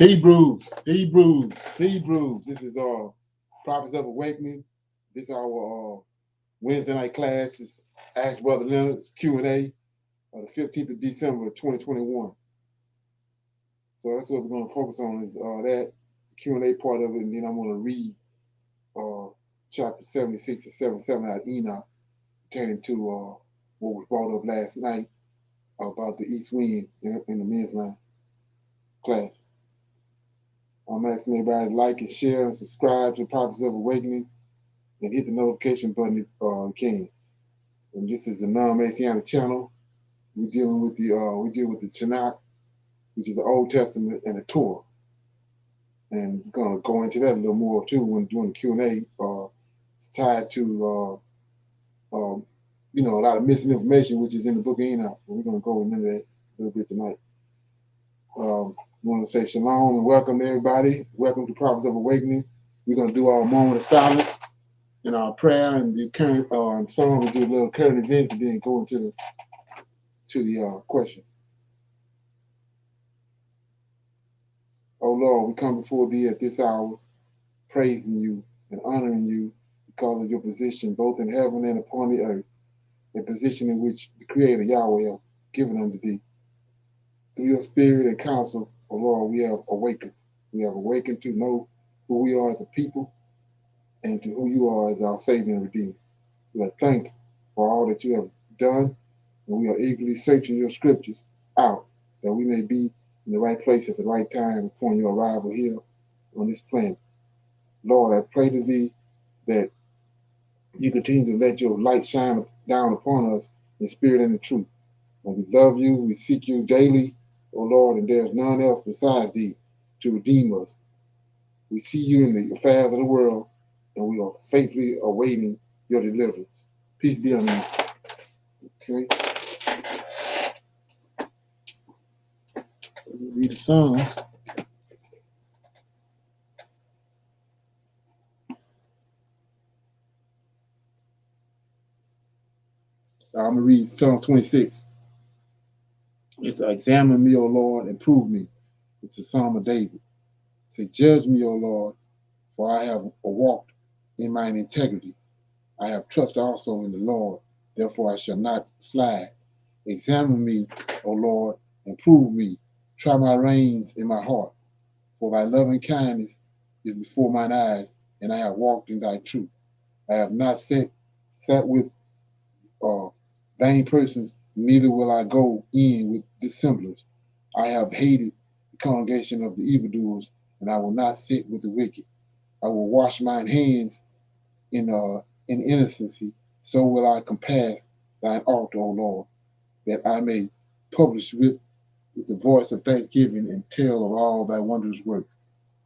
Hebrews. This is Prophets of Awakening. This is our Wednesday night class. Is Ask Brother Leonard. It's Q&A, the 15th of December, 2021. So that's what we're going to focus on is that Q&A part of it, and then I'm going to read chapter 76 and 77 out of Enoch, pertaining to what was brought up last night about the east wind in the men's line class. I'm asking everybody to like and share and subscribe to Prophets of Awakening and hit the notification button if you can. And this is a non-Messianic channel. We deal with the Tanakh, which is the Old Testament, and the Torah. And we're gonna go into that a little more too when doing the Q&A. It's tied to a lot of missing information which is in the book of Enoch. But we're gonna go into that a little bit tonight. I want to say shalom and welcome to everybody. Welcome to Prophets of Awakening. We're going to do our moment of silence and our prayer and the current song. We'll do a little current events and then go into the questions. Oh Lord, we come before thee at this hour, praising you and honoring you because of your position both in heaven and upon the earth, a position in which the Creator Yahweh has given unto thee. Through your spirit and counsel, oh Lord, we have awakened. We have awakened to know who we are as a people and to who you are as our Savior and Redeemer. We are thankful for all that you have done, and we are eagerly searching your scriptures out that we may be in the right place at the right time upon your arrival here on this planet. Lord, I pray to thee that you continue to let your light shine down upon us in spirit and in truth. And we love you, we seek you daily, O Lord, and there is none else besides thee to redeem us. We see you in the affairs of the world, and we are faithfully awaiting your deliverance. Peace be on you. Okay. Let me read the song. I'm going to read Psalm 26. It's examine me, O Lord, and prove me. It's a Psalm of David. Say, judge me, O Lord, for I have walked in mine integrity. I have trusted also in the Lord, therefore I shall not slide. Examine me, O Lord, and prove me. Try my reins in my heart. For thy loving kindness is before mine eyes, and I have walked in thy truth. I have not sat with vain persons, neither will I go in with dissemblers. I have hated the congregation of the evildoers, and I will not sit with the wicked. I will wash mine hands in innocency, so will I compass thine altar, O Lord, that I may publish with the voice of thanksgiving and tell of all thy wondrous works.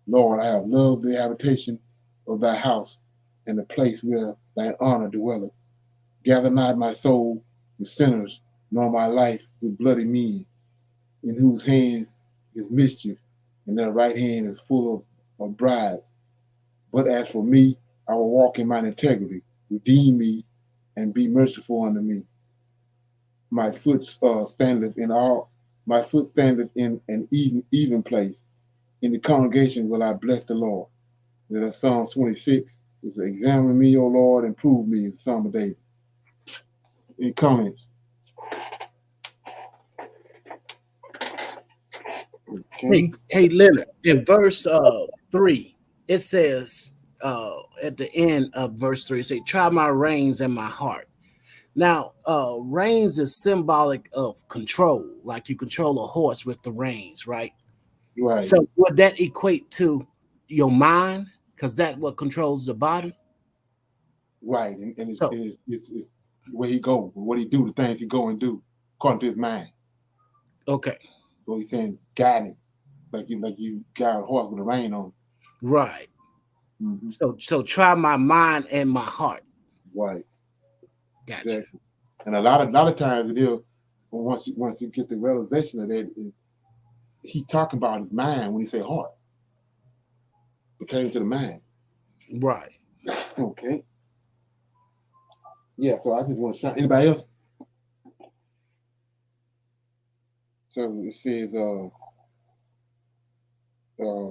Lord, I have loved the habitation of thy house and the place where thine honor dwelleth. Gather not my soul with sinners, nor my life with bloody men, in whose hands is mischief, and their right hand is full of bribes. But as for me, I will walk in mine integrity. Redeem me and be merciful unto me. My foot standeth in an even place. In the congregation will I bless the Lord. That's Psalm 26. It's examine me, O Lord, and prove me. It's Psalm of David. Any comments? Okay. Hey, Leonard, in verse 3, it says at the end of verse 3, it says, try my reins and my heart. Now, reins is symbolic of control, like you control a horse with the reins, right? Right. So would that equate to your mind? Because that's what controls the body? Right, and it's the way he go, what he do, the things he go and do, according to his mind. Okay. So he's saying guide him, like you guide a horse with a rein on. Right. Mm-hmm. So try my mind and my heart. Right. Gotcha. Exactly. And a lot of times it is once you get the realization of that, he talking about his mind when he say heart. It came to the mind. Right. Okay. Yeah, so I just want to shout. Anybody else? So it says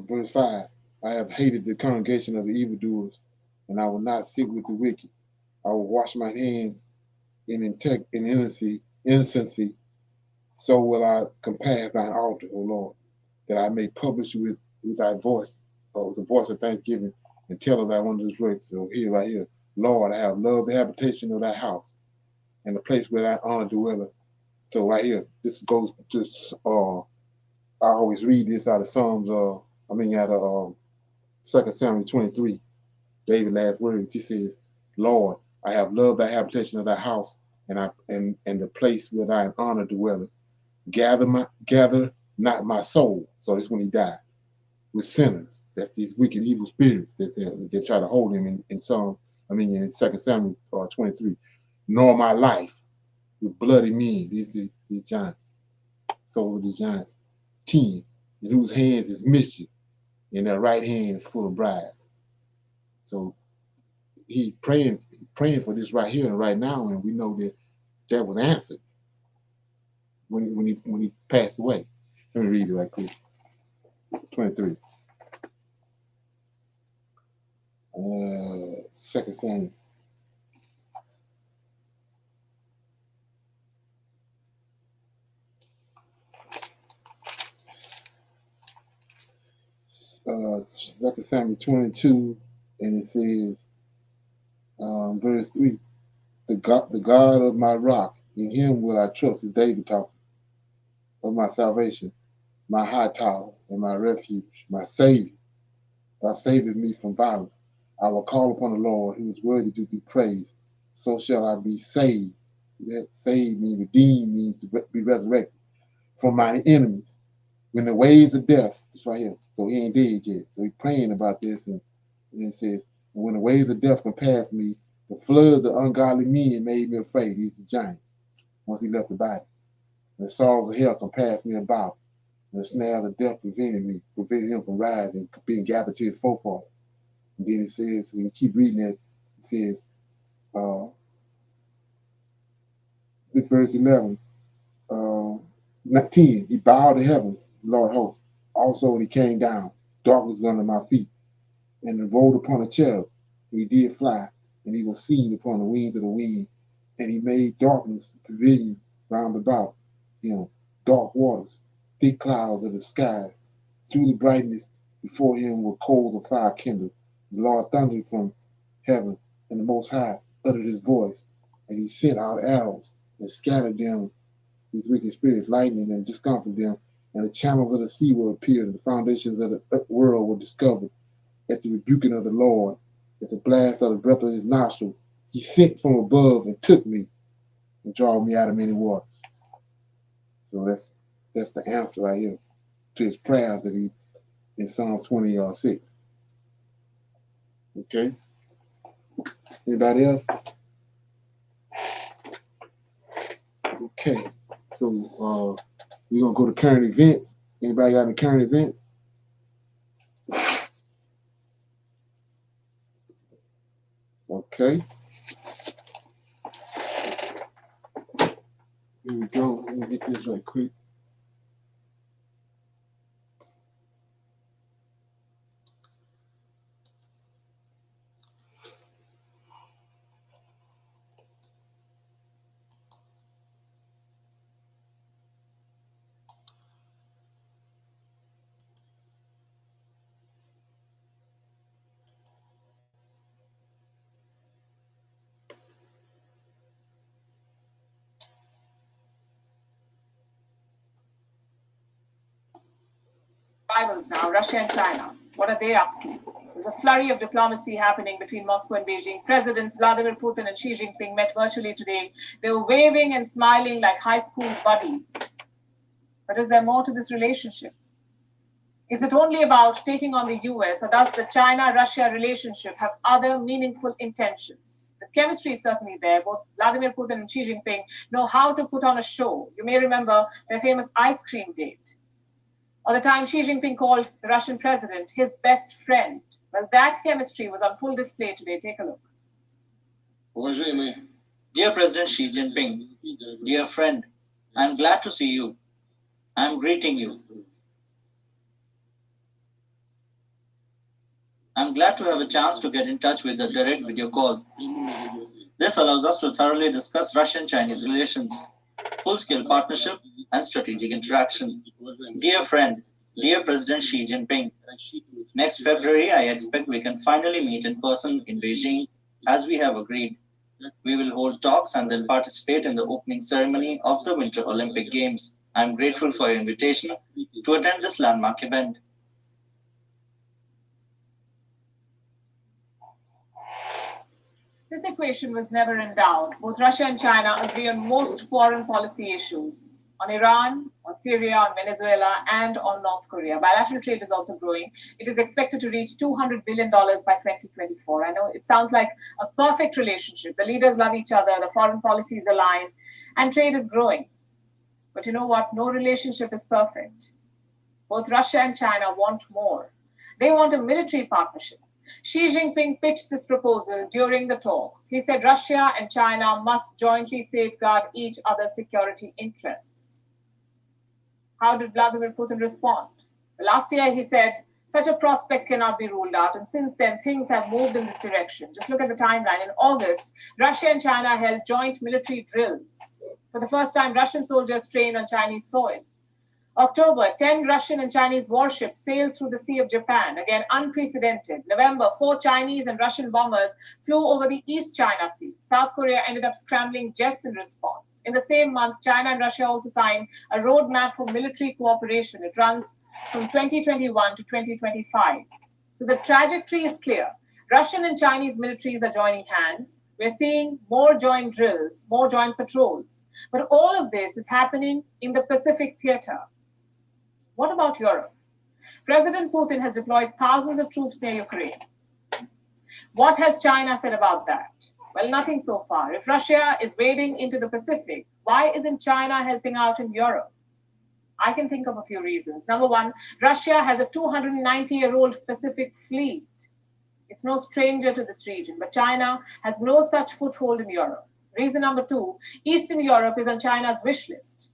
verse 5. I have hated the congregation of the evildoers, and I will not sit with the wicked. I will wash my hands in innocency. So will I compass thine altar, O Lord, that I may publish with thy voice, or with the voice of thanksgiving, and tell of thy wondrous works. So here, right here, Lord, I have loved the habitation of thy house, and the place where thy honor dwelleth. So right here, this goes to I always read this out of Psalms. Out of 2 Samuel 23. David's last words. He says, "Lord, I have loved thy habitation of thy house, and the place where thine honor dwelleth. Gather not my soul." So that's when he died with sinners. That's these wicked, evil spirits that try to hold him in in 2 Samuel 23. Nor my life with bloody men. These giants. Souls of the giants. 10. In whose hands is mischief, and their right hand is full of bribes. So he's praying for this right here and right now, and we know that was answered when he passed away. Let me read it right quick. 23. 2 Samuel. Uh, 2 Samuel 22, and it says, verse 3, the God of my rock, in him will I trust, is David talking, of my salvation, my high tower and my refuge, my Savior. Thou savest me from violence. I will call upon the Lord, who is worthy to be praised. So shall I be saved. That saved means redeemed, means to be resurrected from my enemies. When the waves of death, it's right here. So he ain't dead yet. So he's praying about this, and it says, when the waves of death compassed me, the floods of ungodly men made me afraid. These are giants. Once he left the body, and the sorrows of hell compassed me about. And the snares of death prevented him from rising, being gathered to his forefathers. And then it says, when you keep reading it, it says, verse 11, 10, he bowed the heavens, Lord host. Also when he came down, darkness was under my feet, and rode upon a cherub. He did fly, and he was seen upon the wings of the wind, and he made darkness pavilion round about him, dark waters, thick clouds of the skies. Through the brightness before him were coals of fire kindled. The Lord thundered from heaven, and the Most High uttered his voice, and he sent out arrows and scattered them, these wicked spirits, lightning, and discomfited them. And the channels of the sea were appeared, and the foundations of the world were discovered. At the rebuking of the Lord, at the blast of the breath of his nostrils, he sent from above and took me and drawed me out of many waters. So that's the answer right here to his prayers that he in Psalm 26. Okay. Anybody else? Okay. So we're gonna go to current events. Anybody got any current events? Okay. Here we go. Let me get this right quick. Rivals now, Russia and China. What are they up to? There's a flurry of diplomacy happening between Moscow and Beijing. Presidents Vladimir Putin and Xi Jinping met virtually today. They were waving and smiling like high school buddies. But is there more to this relationship? Is it only about taking on the US, or does the China-Russia relationship have other meaningful intentions? The chemistry is certainly there. Both Vladimir Putin and Xi Jinping know how to put on a show. You may remember their famous ice cream date, or the time Xi Jinping called the Russian president his best friend. Well, that chemistry was on full display today. Take a look. Dear President Xi Jinping, dear friend, I'm glad to see you. I'm greeting you. I'm glad to have a chance to get in touch with a direct video call. This allows us to thoroughly discuss Russian-Chinese relations, full-scale partnership, and strategic interactions. Dear friend, dear President Xi Jinping, next February I expect we can finally meet in person in Beijing as we have agreed. We will hold talks and then participate in the opening ceremony of the Winter Olympic Games. I am grateful for your invitation to attend this landmark event. This equation was never in doubt. Both Russia and China agree on most foreign policy issues, on Iran, on Syria, on Venezuela, and on North Korea. Bilateral trade is also growing. It is expected to reach $200 billion by 2024. I know it sounds like a perfect relationship. The leaders love each other, the foreign policies align, and trade is growing. But you know what? No relationship is perfect. Both Russia and China want more. They want a military partnership. Xi Jinping pitched this proposal during the talks. He said Russia and China must jointly safeguard each other's security interests. How did Vladimir Putin respond? Last year, he said such a prospect cannot be ruled out. And since then, things have moved in this direction. Just look at the timeline. In August, Russia and China held joint military drills. For the first time, Russian soldiers trained on Chinese soil. October, 10 Russian and Chinese warships sailed through the Sea of Japan, again unprecedented. November, 4 Chinese and Russian bombers flew over the East China Sea. South Korea ended up scrambling jets in response. In the same month, China and Russia also signed a roadmap for military cooperation. It runs from 2021 to 2025. So the trajectory is clear. Russian and Chinese militaries are joining hands. We're seeing more joint drills, more joint patrols. But all of this is happening in the Pacific theater. What about Europe? President Putin has deployed thousands of troops near Ukraine. What has China said about that? Well, nothing so far. If Russia is wading into the Pacific, why isn't China helping out in Europe? I can think of a few reasons. Number one, Russia has a 290-year-old Pacific fleet. It's no stranger to this region, but China has no such foothold in Europe. Reason number two, Eastern Europe is on China's wish list.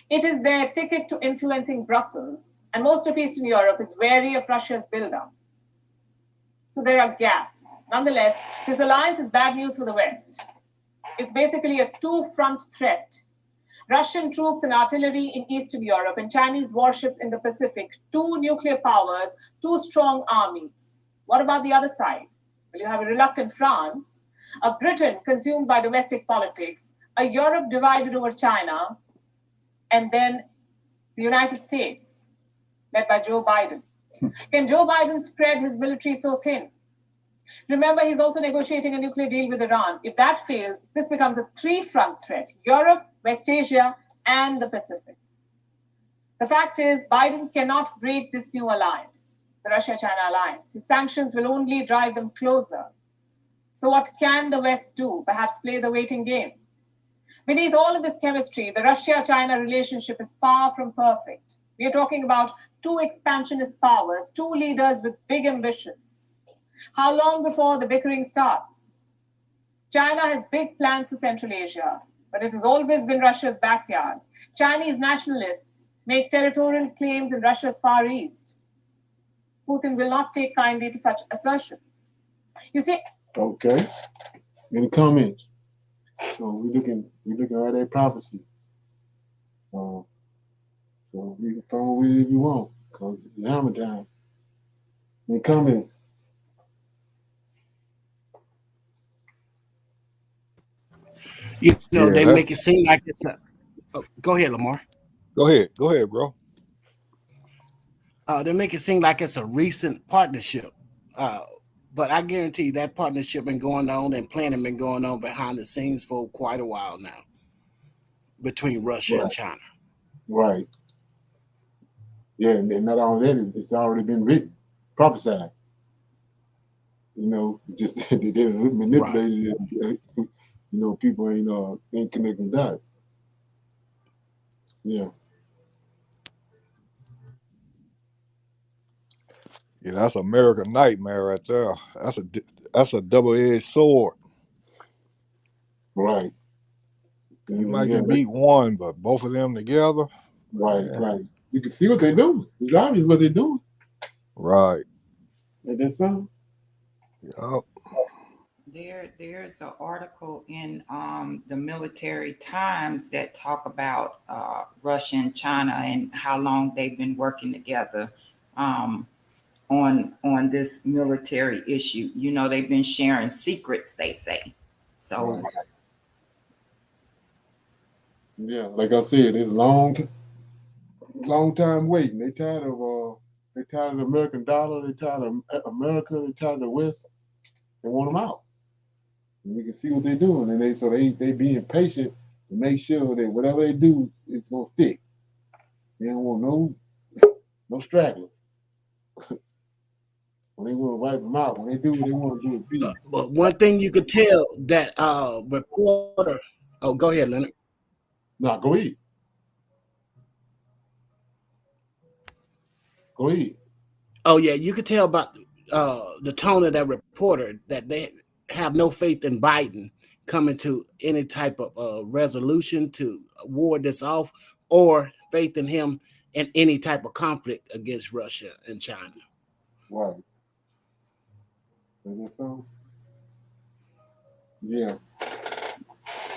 It is their ticket to influencing Brussels, and most of Eastern Europe is wary of Russia's buildup. So there are gaps. Nonetheless, this alliance is bad news for the West. It's basically a two-front threat. Russian troops and artillery in Eastern Europe and Chinese warships in the Pacific, two nuclear powers, two strong armies. What about the other side? Well, you have a reluctant France, a Britain consumed by domestic politics, a Europe divided over China, and then the United States, led by Joe Biden. Can Joe Biden spread his military so thin? Remember, he's also negotiating a nuclear deal with Iran. If that fails, this becomes a three-front threat: Europe, West Asia, and the Pacific. The fact is, Biden cannot break this new alliance, the Russia-China alliance. His sanctions will only drive them closer. So what can the West do? Perhaps play the waiting game. Beneath all of this chemistry, the Russia-China relationship is far from perfect. We are talking about two expansionist powers, two leaders with big ambitions. How long before the bickering starts? China has big plans for Central Asia, but it has always been Russia's backyard. Chinese nationalists make territorial claims in Russia's Far East. Putin will not take kindly to such assertions. You see... Okay. Any comments? So we're looking at that prophecy. So we can follow with it if you want, because it's hammer time. Any comments? You know, they make it seem like it's a... go ahead, Lamar. Go ahead, bro. They make it seem like it's a recent partnership. But I guarantee that partnership been going on and planning been going on behind the scenes for quite a while now between Russia and China. Right. Yeah, and not only that, it's already been written, prophesied. You know, just they manipulated it. You know, people ain't connecting dots. Yeah. Yeah, that's American nightmare right there. That's a double-edged sword. Right. You might can beat one, but both of them together. Right, right. You can see what they're doing. It's obvious what they're doing. Right. Ain't that something? Yup. There's an article in the Military Times that talk about Russia and China and how long they've been working together on this military issue. You know, they've been sharing secrets, they say. So Right. Yeah, like I said, it's long time waiting. They tired of the American dollar. They tired of America. They tired of the West. They want them out. And you can see what they're doing, and they being patient to make sure that whatever they do, it's gonna stick. They don't want no stragglers. When they want to wipe them out, when they do what they want to do, it big. But one thing you could tell that reporter. Oh, go ahead, Leonard. Nah, go ahead. Go ahead. Oh yeah, you could tell about the tone of that reporter that they have no faith in Biden coming to any type of resolution to ward this off, or faith in him in any type of conflict against Russia and China. Right. Is that so? Yeah.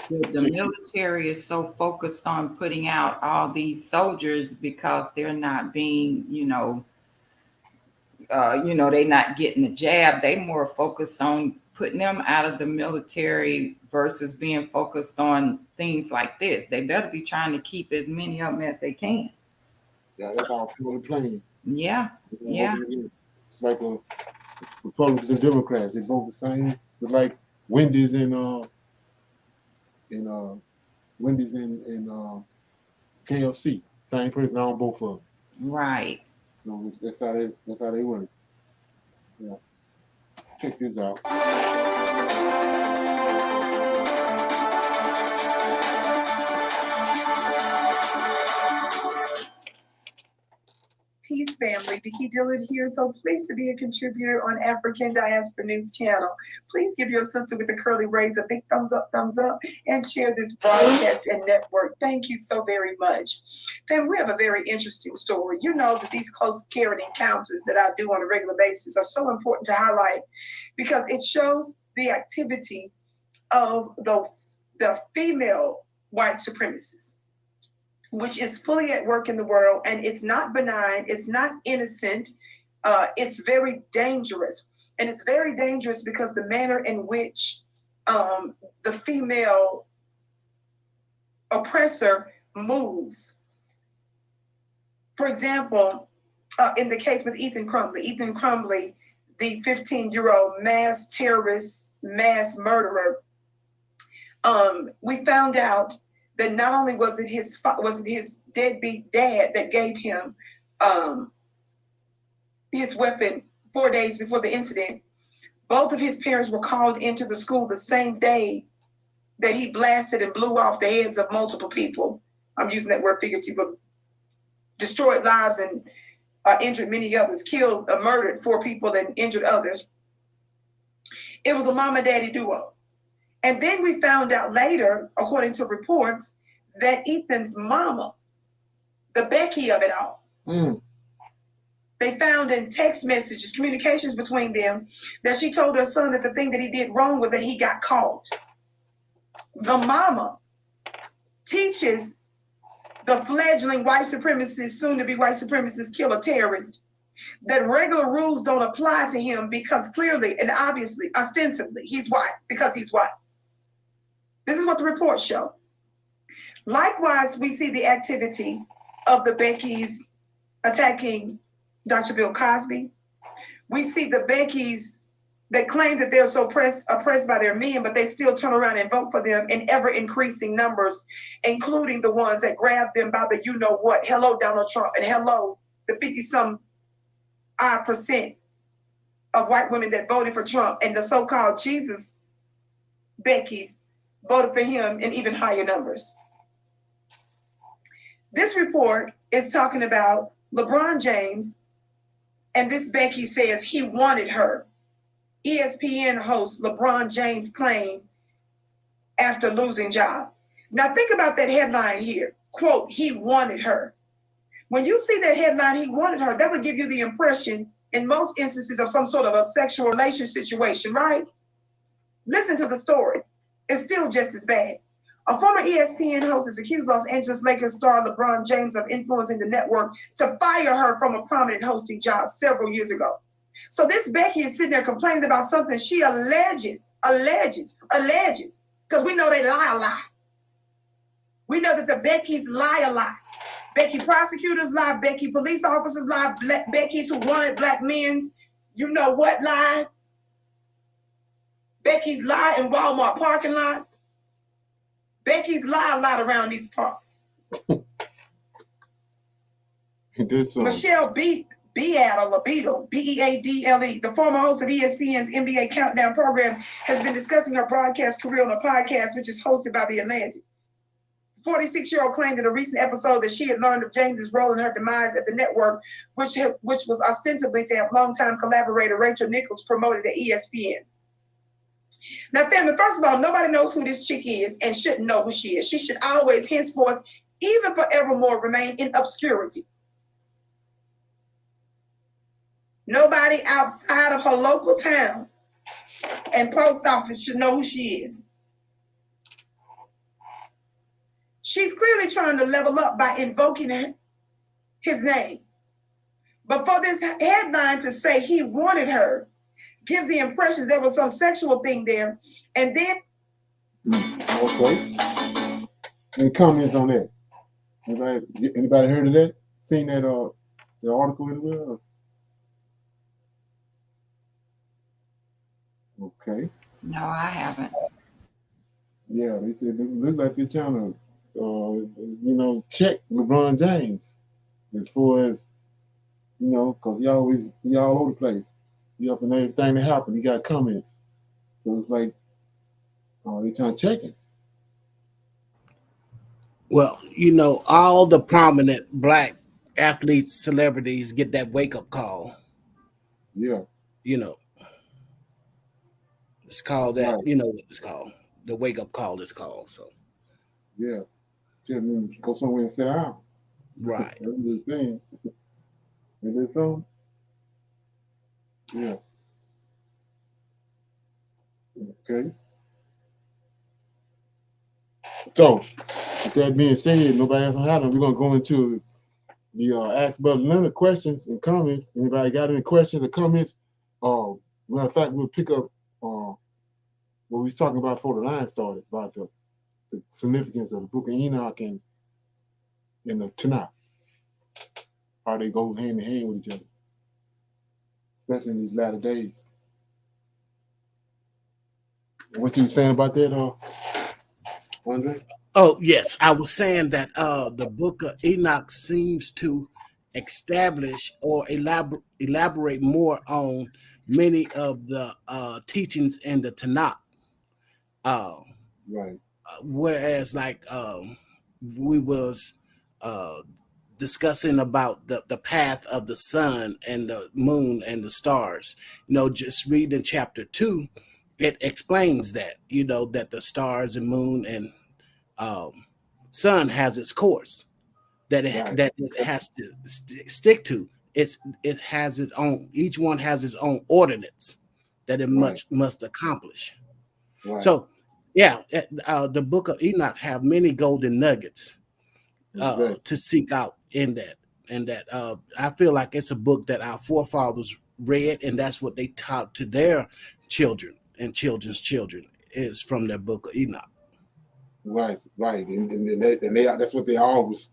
the military is so focused on putting out all these soldiers because they're not being, they're not getting the jab. They more focused on putting them out of the military versus being focused on things like this. They better be trying to keep as many of them as they can. Yeah, that's all purely playing. Yeah. Yeah. It's like Republicans and Democrats. They both the same. It's like Wendy's and Wendy's and KLC. Same person on both of them. Right. So that's how they work. Yeah. Check this out. Peace family, Vicki Dillard here. So pleased to be a contributor on African Diaspora News Channel. Please give your sister with the curly braids a big thumbs up, and share this broadcast and network. Thank you so very much. Fam, we have a very interesting story. You know that these close care encounters that I do on a regular basis are so important to highlight because it shows the activity of the female white supremacists, which is fully at work in the world, and it's not benign, it's not innocent, it's very dangerous. And it's very dangerous because the manner in which the female oppressor moves. For example, in the case with Ethan Crumbley, the 15-year-old mass terrorist, mass murderer, we found out that not only was it his deadbeat dad that gave him his weapon 4 days before the incident, both of his parents were called into the school the same day that he blasted and blew off the heads of multiple people. I'm using that word figuratively, but destroyed lives and injured many others, murdered 4 people and injured others. It was a mama-daddy duo. And then we found out later, according to reports, that Ethan's mama, the Becky of it all, they found in text messages, communications between them, that she told her son that the thing that he did wrong was that he got caught. The mama teaches the fledgling white supremacist, soon-to-be white supremacist killer terrorist, that regular rules don't apply to him because clearly and obviously, ostensibly, he's white, because he's white. This is what the reports show. Likewise, we see the activity of the Beckys attacking Dr. Bill Cosby. We see the Beckys that claim that they're so oppressed by their men, but they still turn around and vote for them in ever-increasing numbers, including the ones that grab them by the you-know-what. Hello, Donald Trump, and hello, the 50-some-odd% of white women that voted for Trump, and the so-called Jesus Beckys voted for him in even higher numbers. This report is talking about LeBron James, and this Becky says he wanted her. ESPN host LeBron James claimed after losing job. Now think about that headline here. Quote, he wanted her. When you see that headline, he wanted her, that would give you the impression in most instances of some sort of a sexual relation situation, right? Listen to the story. It's still just as bad. A former ESPN host has accused Los Angeles Lakers star LeBron James of influencing the network to fire her from a prominent hosting job several years ago. So this Becky is sitting there complaining about something she alleges, because we know they lie a lot. We know that the Beckys lie a lot. Becky prosecutors lie, Becky police officers lie, Becky's who wanted black men's, you know what lies? Becky's lie in Walmart parking lots. Becky's lie a lot around these parks. Michelle Beadle, Beadle, the former host of ESPN's NBA Countdown program, has been discussing her broadcast career on a podcast which is hosted by The Atlantic. The 46-year-old claimed in a recent episode that she had learned of James's role in her demise at the network, which was ostensibly to have longtime collaborator Rachel Nichols promoted at ESPN. Now, family, first of all, nobody knows who this chick is and shouldn't know who she is. She should always, henceforth, even forevermore, remain in obscurity. Nobody outside of her local town and post office should know who she is. She's clearly trying to level up by invoking his name. But for this headline to say he wanted her gives the impression there was some sexual thing there. And then... Okay. Any comments on that? Anybody heard of that? Seen that the article as well? Okay. No, I haven't. Yeah, they said it looked like they're trying to, check LeBron James as far as, because he all over the place. He up in everything that happened. He got comments. So it's like, they trying to check him. Well, all the prominent black athletes, celebrities get that wake-up call. Yeah. It's called that, right. What it's called. The wake-up call is called, so. Yeah. Tell them to go somewhere and sit down. Right. That's what they're saying. Is that so? Yeah. Okay. So, with that being said, nobody else on how we're going to go into the Ask Brother Leonard questions and comments. Anybody got any questions or comments? Matter of fact, we'll pick up what we was talking about before the line started, about the significance of the Book of Enoch and the Tanakh. How they go hand in hand with each other, especially in these latter days. What you saying about that, Andre? Oh, yes. I was saying that the Book of Enoch seems to establish or elaborate more on many of the teachings in the Tanakh. Right. Whereas, like, we was discussing about the path of the sun and the moon and the stars. Just reading chapter 2, it explains that, that the stars and moon and sun has its course that it has to stick to. It has its own. Each one has its own ordinance that it must accomplish. Right. So, yeah, the Book of Enoch have many golden nuggets to seek out in that. And that I feel like it's a book that our forefathers read, and that's what they taught to their children and children's children, is from their Book of Enoch. Right, and that's what they always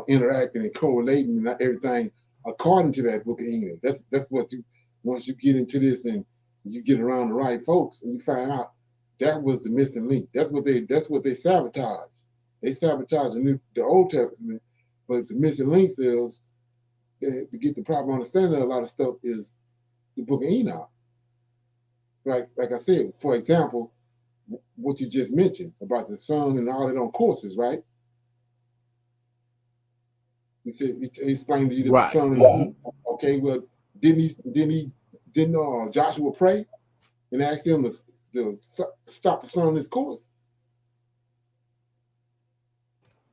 interacting and correlating and everything according to that Book of Enoch. That's what once you get into this and you get around the right folks and you find out that was the missing link. That's what they sabotage. They sabotage the Old Testament, but the missing link is to get the proper understanding of a lot of stuff is the Book of Enoch. Like I said, for example, what you just mentioned about the sun and all that on courses, right? He said he explained to you that the sun and the moon. Okay, well, didn't Joshua pray and ask him to stop the sun on his course?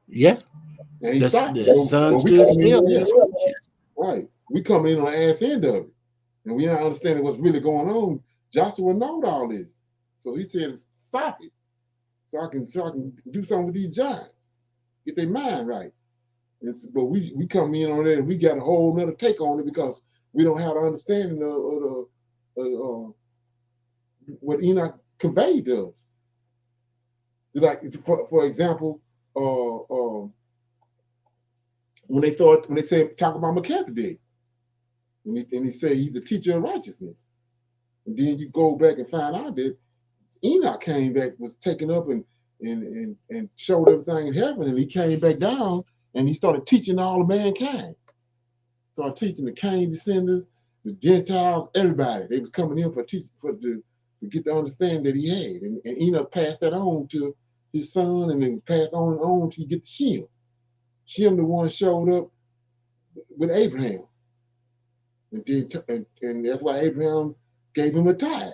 Yeah. And he stopped. The sun stood still. Right. we come in on the ass end of it, and we not understanding what's really going on. Joshua knowed all this, so he said, "Stop it, so I can do something with these giants, get their mind right." But we come in on it, and we got a whole nother take on it because we don't have the understanding of what Enoch conveyed to us. Like for example, when they say talk about Melchizedek, and he say he's a teacher of righteousness, and then you go back and find out that Enoch came back, was taken up and showed everything in heaven, and he came back down and he started teaching all of mankind. Started teaching the Cain descendants, the Gentiles, everybody. They was coming in to get the understanding that he had, and Enoch passed that on to his son, and it was passed on to get to Shem. Shem, the one showed up with Abraham, and that's why Abraham gave him a tithe.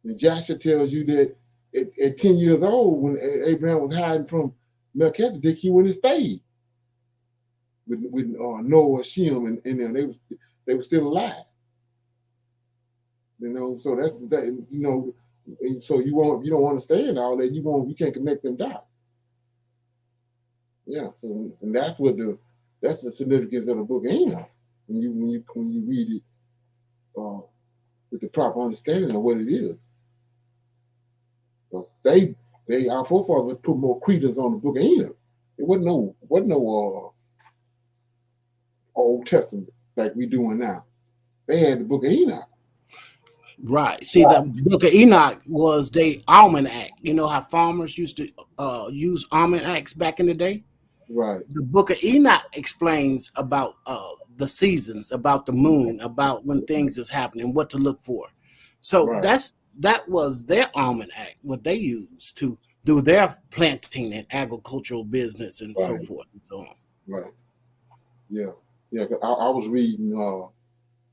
And Joshua tells you that at 10 years old, when Abraham was hiding from Melchizedek, he went and stayed with Noah, Shem, and them. They were still alive. So that's that. So you don't understand all that. You can't connect them dots. Yeah. So and that's the significance of the book of Enoch when you read it with the proper understanding of what it is. Because our forefathers put more credence on the book of Enoch. It wasn't no Old Testament like we doing now. They had the book of Enoch. Right. See, the book of Enoch was the almanac. You know how farmers used to use almanacs back in the day? Right. The book of Enoch explains about the seasons, about the moon, about when things is happening, what to look for. So right. that was their almanac, what they used to do their planting and agricultural business and so forth and so on. Right. Yeah. Yeah. I was reading. I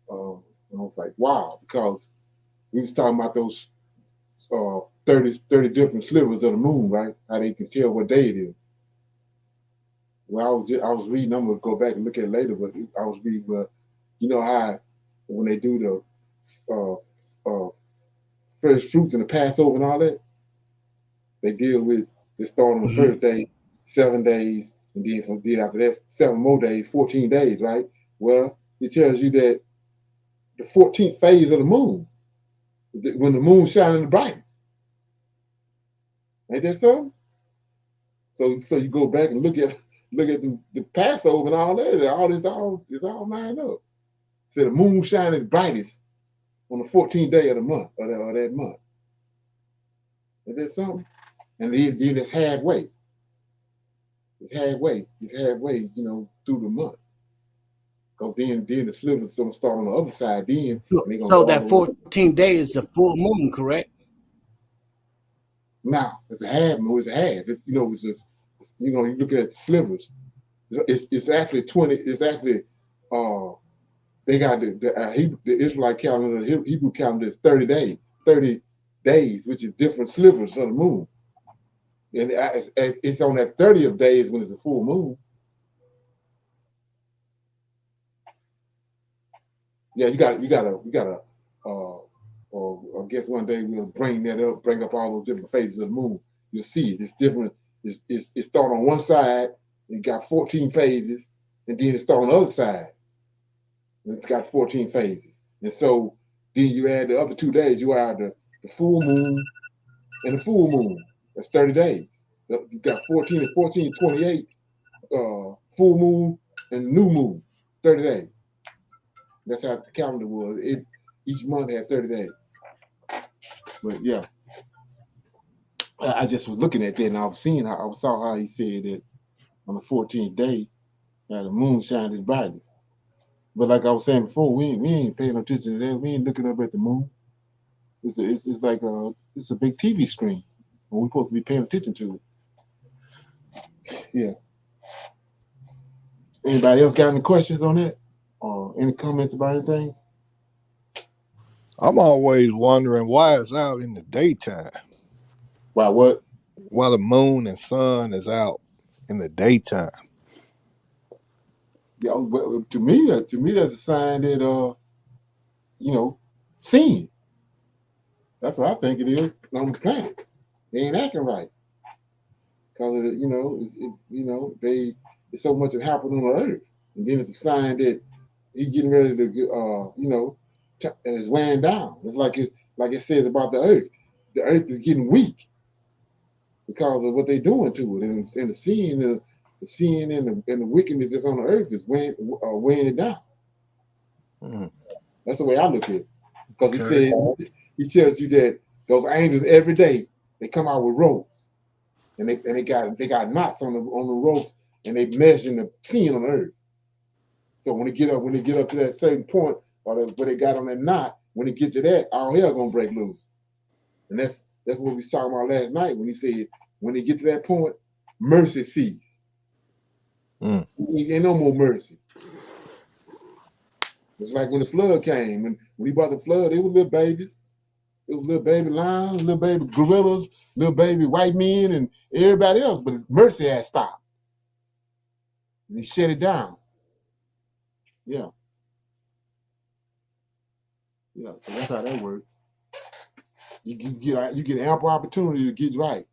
was like, wow, because we was talking about those 30 different slivers of the moon, right? How they can tell what day it is. Well, I was reading. I'm gonna go back and look at it later, but I was reading. You know how when they do the fresh fruits and the Passover and all that, they deal with they start on the first day, 7 days, and then after that 7 more days, 14 days, right? Well, it tells you that the 14th phase of the moon, when the moon shining the brightest. Ain't that so? So you go back and look at the Passover and all that. All lined up. So the moon shining brightest on the 14th day of the month or that month. Ain't that something? And then it's halfway. It's halfway, through the month. Because then the slivers gonna start on the other side then. So that 14 days is a full moon, correct? Now it's a half moon. It's a half. It's it's just you look at the slivers. It's actually 20. It's actually they got the Israelite calendar. The Hebrew calendar is 30 days. 30 days, which is different slivers of the moon. And it's on that 30th days when it's a full moon. Yeah, you gotta. I guess one day we'll bring up all those different phases of the moon. You'll see it. It's different. It start on one side. It got 14 phases, and then it start on the other side. And it's got 14 phases. And so then you add the other 2 days. You add the full moon and the full moon. That's 30 days. You got 14 and 14, 28. Full moon and new moon, 30 days. That's how the calendar was. Each month had 30 days. But yeah, I just was looking at that and I saw how he said that on the 14th day, the moon shined its brightest. But like I was saying before, we ain't paying attention to that. We ain't looking up at the moon. It's like it's a big TV screen, and we're supposed to be paying attention to it. Yeah. Anybody else got any questions on that, or any comments about anything? I'm always wondering why it's out in the daytime. Why what? Why the moon and sun is out in the daytime. Yeah, well, to me, that's a sign that sin. That's what I think it is on the planet. They ain't acting right because it's so much that happened on the earth, and then it's a sign that he's getting ready to is wearing down. It's like it says about the earth. The earth is getting weak because of what they're doing to it, and the sin and the wickedness that's on the earth is weighing it down. Mm. That's the way I look at it. Because he Okay. said he tells you that those angels every day they come out with ropes, and they got knots on the ropes, and they measuring the sin on the earth. So when they get up to that certain point, or where they got on that knot, when it gets to that, all hell gonna break loose. And that's what we was talking about last night when he said when they get to that point, mercy cease. Mm. Ain't no more mercy. It's like when the flood came, when he brought the flood, it was little babies. It was little baby lions, little baby gorillas, little baby white men, and everybody else. But his mercy had stopped, and he shut it down. Yeah, yeah. So that's how that works. You get ample opportunity to get right.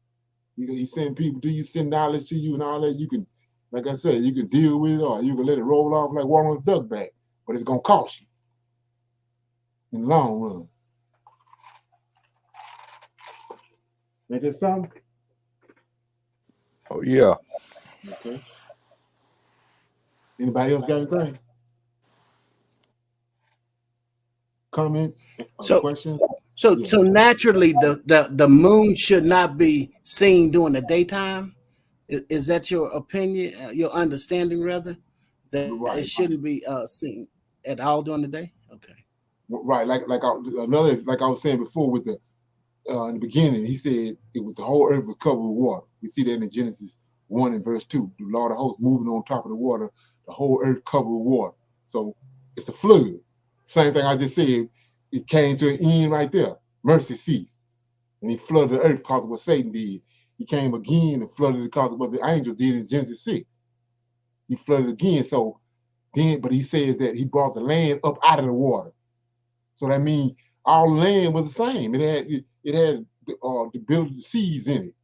You send people to you, send knowledge to you, and all that. You can, like I said, you can deal with it, or you can let it roll off like water on a duck back. But it's gonna cost you in the long run. Ain't that something? Oh yeah. Okay. Anybody else got anything? Comments? So Questions? so Yeah. so naturally the moon should not be seen during the daytime. Is that your opinion, your understanding rather, that it Right. shouldn't be seen at all during the day? Okay. Right. Like I was saying before with the in the beginning, he said it was the whole earth was covered with water. We see that in Genesis 1 and verse 2. The Lord of hosts moving on top of the water, the whole earth covered with water. So it's a flood. Same thing I just said. It came to an end right there. Mercy ceased. And he flooded the earth because of what Satan did. He came again and flooded it because of what the angels did in Genesis 6. He flooded again. So then, but he says that he brought the land up out of the water. So that means all land was the same. It had the ability to seeds in it.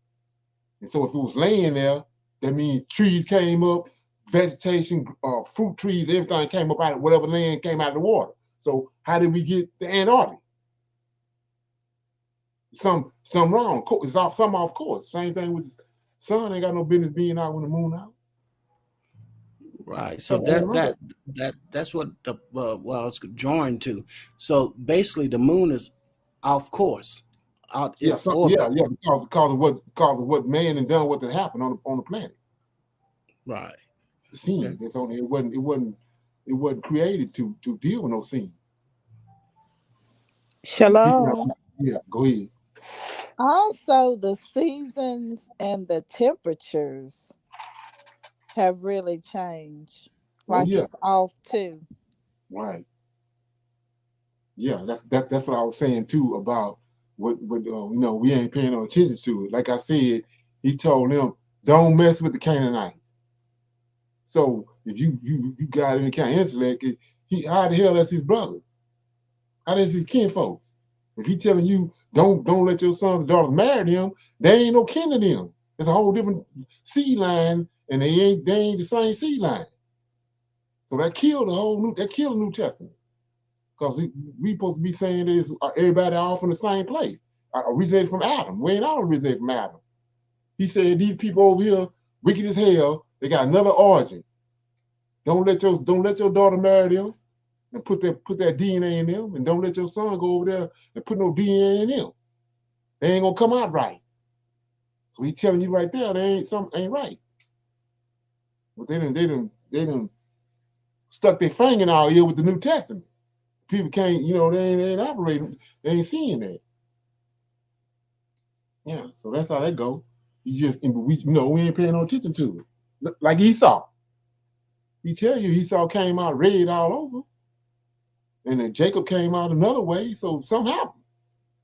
And so if it was land there, that means trees came up, vegetation, fruit trees, everything came up out of whatever land came out of the water. So how did we get the Antarctic? Some wrong. It's off some off course. Same thing with the sun. Ain't got no business being out when the moon out. Right. So Something ain't right. that's what the well, I was drawing to. So basically, the moon is off course, out Yeah, its orbit. because of what man and done what had happened on the planet. Right. The sin. Okay. It's only it wasn't created to deal with no sin. Shalom. Yeah, go ahead. Also, the seasons and the temperatures have really changed. Oh Like yeah, it's off too. right. Yeah, that's what I was saying too about what we ain't paying no attention to it. Like I said, he told them don't mess with the Canaanites. So if you got any kind of intellect, how the hell that's his brother? How that's his kinfolks? If he telling you don't let your sons and daughters marry them, they ain't no kin to them. It's a whole different seed line, and they ain't the same seed line. So that killed the New Testament. Because we supposed to be saying that it's everybody all from the same place. Originated from Adam. We ain't all originated from Adam. He said these people over here, wicked as hell, they got another origin. Don't let your daughter marry them and put that DNA in them, and don't let your son go over there and put no DNA in them. They ain't gonna come out right. So he telling you right there, something ain't right. But they done stuck their finger in our ear with the New Testament. People can't, they ain't operating, they ain't seeing that. Yeah, so that's how that go. We ain't paying no attention to it. Like Esau. He tell you Esau came out red all over. And then Jacob came out another way, so something happened.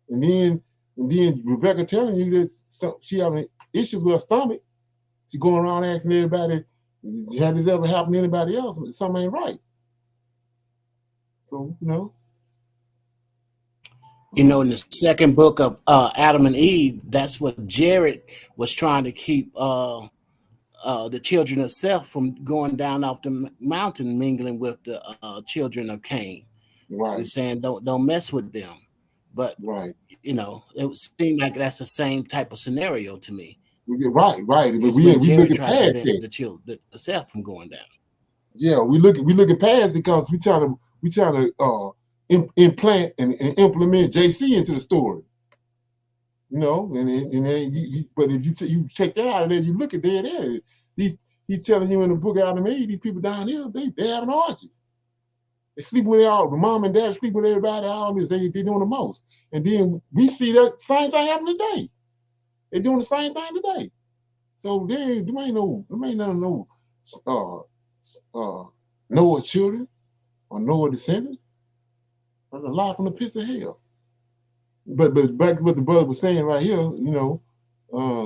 And then Rebecca telling you that she having issues with her stomach. She going around asking everybody, Had this ever happened to anybody else, something ain't right. So, in the second book of Adam and Eve, that's what Jared was trying to keep the children of Seth from going down off the mountain, mingling with the children of Cain. right. We're saying don't mess with them, but Right. it would seem like that's the same type of scenario to me. Right. But It's we when Jared looking tried to past prevent that. the Seth from going down. Yeah, we looking past it because we trying to implant and implement JC into the story. And then but if you take that out of there, you look at there. He's telling you in the book Adam and Eve, these people down here, they having orgies. They sleep with the mom and dad sleep with everybody. All this they doing the most. And then we see that same thing happening today. They're doing the same thing today. So there ain't none of Noah children or Noah descendants. That's a lie from the pits of hell. But back to what the brother was saying right here,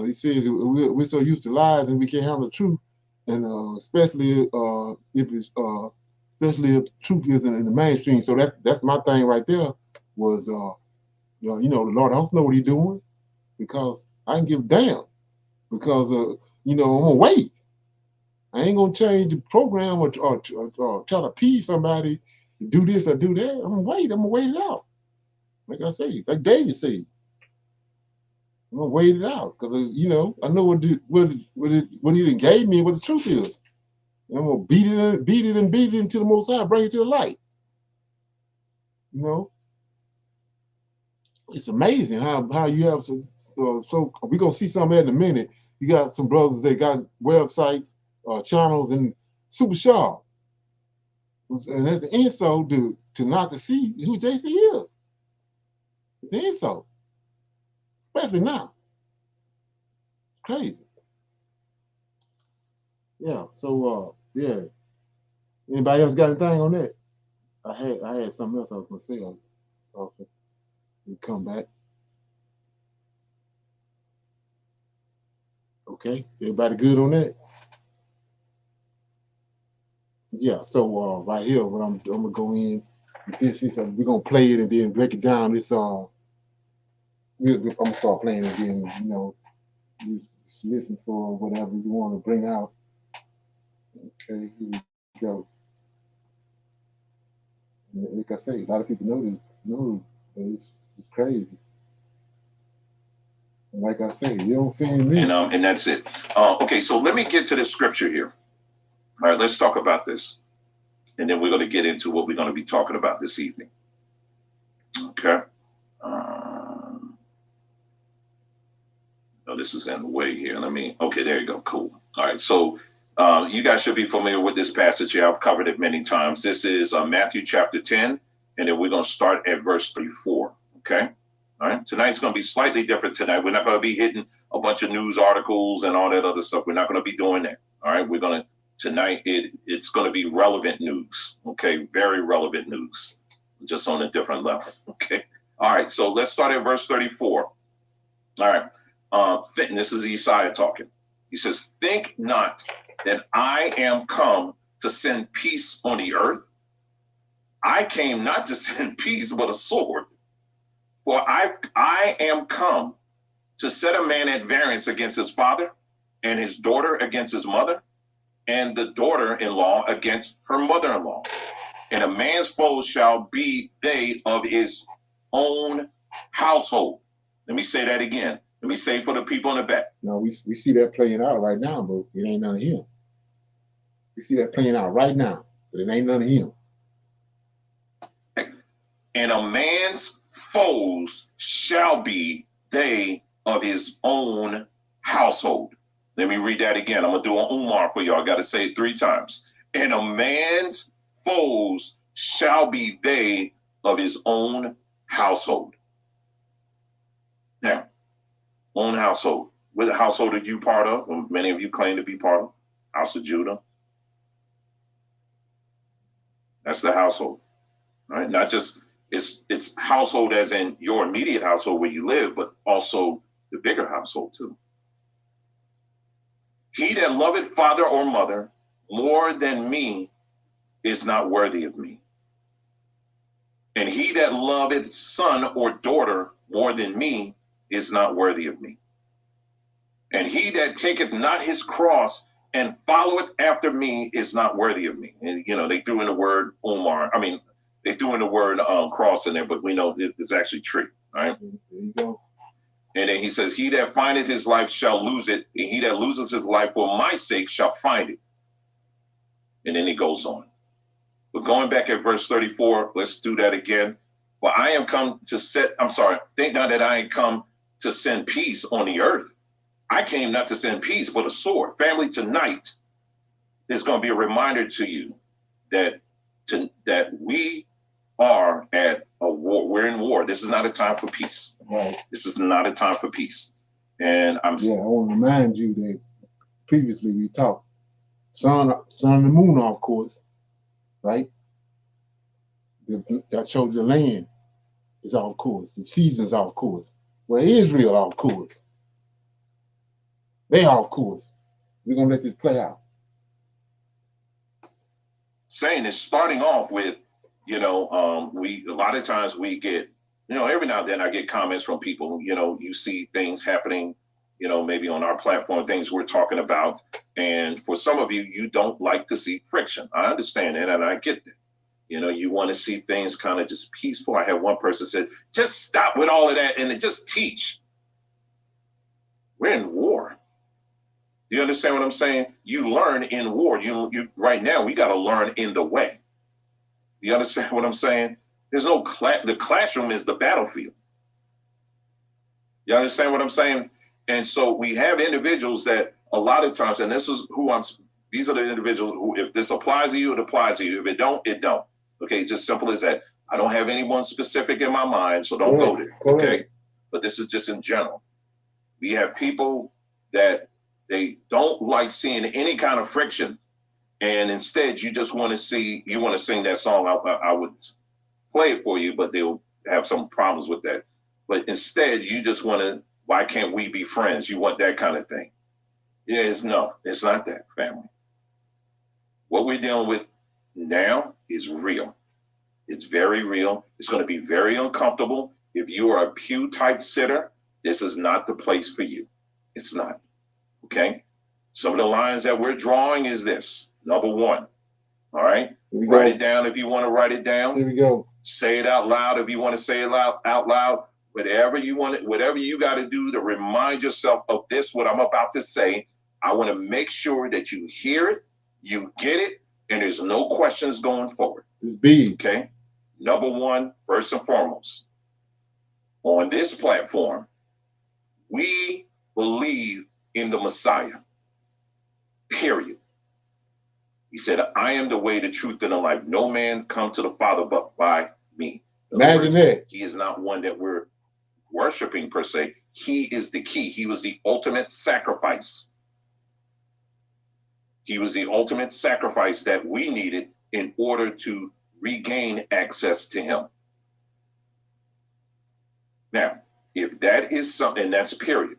he says we're so used to lies and we can't handle the truth, and especially if truth isn't in the mainstream. So that's my thing right there. Was the Lord, I don't know what He's doing because I can give a damn because I'm gonna wait. I ain't gonna change the program or try to appease somebody to do this or do that. I'm gonna wait it out. Like I say, like David said, I'm gonna wait it out because I know what he done gave me, what the truth is. And I'm gonna beat it until the Most High bring it to the light. It's amazing how you have so we're gonna see something in a minute. You got some brothers that got websites, channels, and super sharp, and that's the insult to not to see who JC is. It's an insult, especially now. Crazy. Yeah. So yeah. Anybody else got anything on that? I had something else I was gonna say. We come back. Okay. Everybody good on that? Yeah. So right here, what I'm gonna go in. This is we're gonna play it and then break it down. This I'm gonna start playing it again. You just listen for whatever you want to bring out. Okay, here we go. And like I say, a lot of people know it's crazy. And like I say, you don't feel me. And that's it. Okay, so let me get to this scripture here. All right, let's talk about this. And then we're going to get into what we're going to be talking about this evening. Okay. No, this is in the way here. Okay, there you go. Cool. All right. So you guys should be familiar with this passage here. I've covered it many times. This is Matthew chapter 10, and then we're going to start at verse 34. Okay. All right. Tonight's going to be slightly different tonight. We're not going to be hitting a bunch of news articles and all that other stuff. We're not going to be doing that. All right. Tonight, it's going to be relevant news. Okay. Very relevant news, just on a different level. Okay. All right. So let's start at verse 34. All right. This is Isaiah talking. He says, "Think not that I am come to send peace on the earth. I came not to send peace, but a sword. For I am come to set a man at variance against his father, and his daughter against his mother, and the daughter-in-law against her mother-in-law. And a man's foes shall be they of his own household." Let me say that again. Let me say for the people in the back. No, we see that playing out right now, but it ain't none of him. We see that playing out right now, but it ain't none of him. And a man's foes shall be they of his own household. Let me read that again. I'm going to do an Umar for y'all. I got to say it 3 times. And a man's foes shall be they of his own household. Now, own household. What household are you part of? Well, many of you claim to be part of House of Judah. That's the household, right? Not just it's household as in your immediate household where you live, but also the bigger household too. "He that loveth father or mother more than me is not worthy of me. And he that loveth son or daughter more than me is not worthy of me. And he that taketh not his cross and followeth after me is not worthy of me. And, you know, they threw in the word they threw in the word cross in there, but we know it's actually tree, right? There you go. And then he says, he that findeth his life shall lose it, and he that loses his life for my sake shall find it. And then he goes on. But going back at verse 34, let's do that again. For I am come to think not that I am come to send peace on the earth. I came not to send peace, but a sword. Family, tonight is going to be a reminder to you that we are at a war. We're in war. This is not a time for peace. Right. This is not a time for peace. And I want to remind you that previously we talked sun and the moon off course, right? That showed the land is off course. The seasons off course. Well, Israel off course. They off course. We're gonna let this play out. Saying is starting off with, a lot of times we get, every now and then I get comments from people, you see things happening, maybe on our platform, things we're talking about. And for some of you, you don't like to see friction. I understand that and I get that. You want to see things kind of just peaceful. I had one person said, just stop with all of that and just teach. We're in war. Do you understand what I'm saying? You learn in war. You right now, we got to learn in the way. Do you understand what I'm saying? There's no the classroom is the battlefield. You understand what I'm saying? And so we have individuals that a lot of times, and these are the individuals who, if this applies to you, it applies to you. If it don't, it don't. Okay, just simple as that. I don't have anyone specific in my mind, so don't go there. Okay, but this is just in general. We have people that they don't like seeing any kind of friction, and instead you just want to sing that song. I would play it for you, but they'll have some problems with that. But instead, you just want to, why can't we be friends? You want that kind of thing. It's not that, family. What we're dealing with now is real. It's very real. It's going to be very uncomfortable. If you are a pew type sitter, this is not the place for you. It's not. Okay. Some of the lines that we're drawing is this. Number one. All right. Write it down if you want to write it down. Here we go. Say it out loud if you want to say it out loud. Whatever you got to do to remind yourself of this, what I'm about to say. I want to make sure that you hear it, you get it, and there's no questions going forward. It's big. Okay. Number one, first and foremost, on this platform, we believe in the Messiah. Period. He said, I am the way, the truth, and the life. No man come to the Father but by me. Imagine that. He is not one that we're worshiping per se. He is the key. He was the ultimate sacrifice. He was the ultimate sacrifice that we needed in order to regain access to him. Now, if that is something, that's period.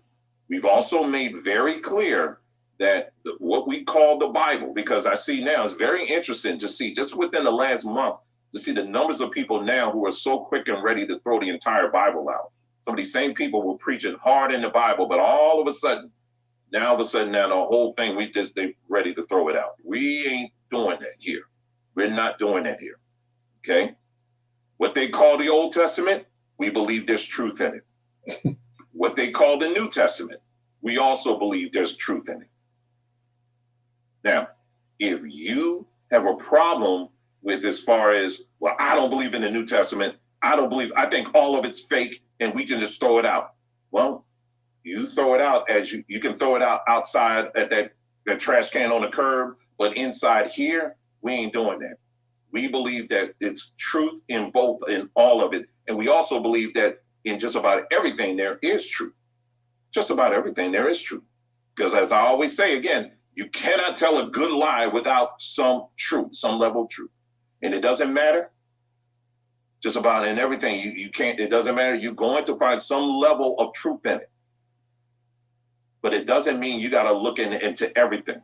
We've also made very clear that what we call the Bible, because I see now, it's very interesting to see just within the last month, to see the numbers of people now who are so quick and ready to throw the entire Bible out. Some of these same people were preaching hard in the Bible, but all of a sudden, now the whole thing, they're ready to throw it out. We ain't doing that here. We're not doing that here. Okay? What they call the Old Testament, we believe there's truth in it. What they call the New Testament, we also believe there's truth in it. Now, if you have a problem with as far as, well, I don't believe in the New Testament, I think all of it's fake and we can just throw it out. Well, you throw it out as you can throw it out outside at that trash can on the curb, but inside here, we ain't doing that. We believe that it's truth in all of it. And we also believe that in just about everything there is truth. Just about everything there is truth. Because as I always say again, you cannot tell a good lie without some truth, some level of truth. And it doesn't matter. Just about in everything, you can't, it doesn't matter. You're going to find some level of truth in it. But it doesn't mean you got to look into everything.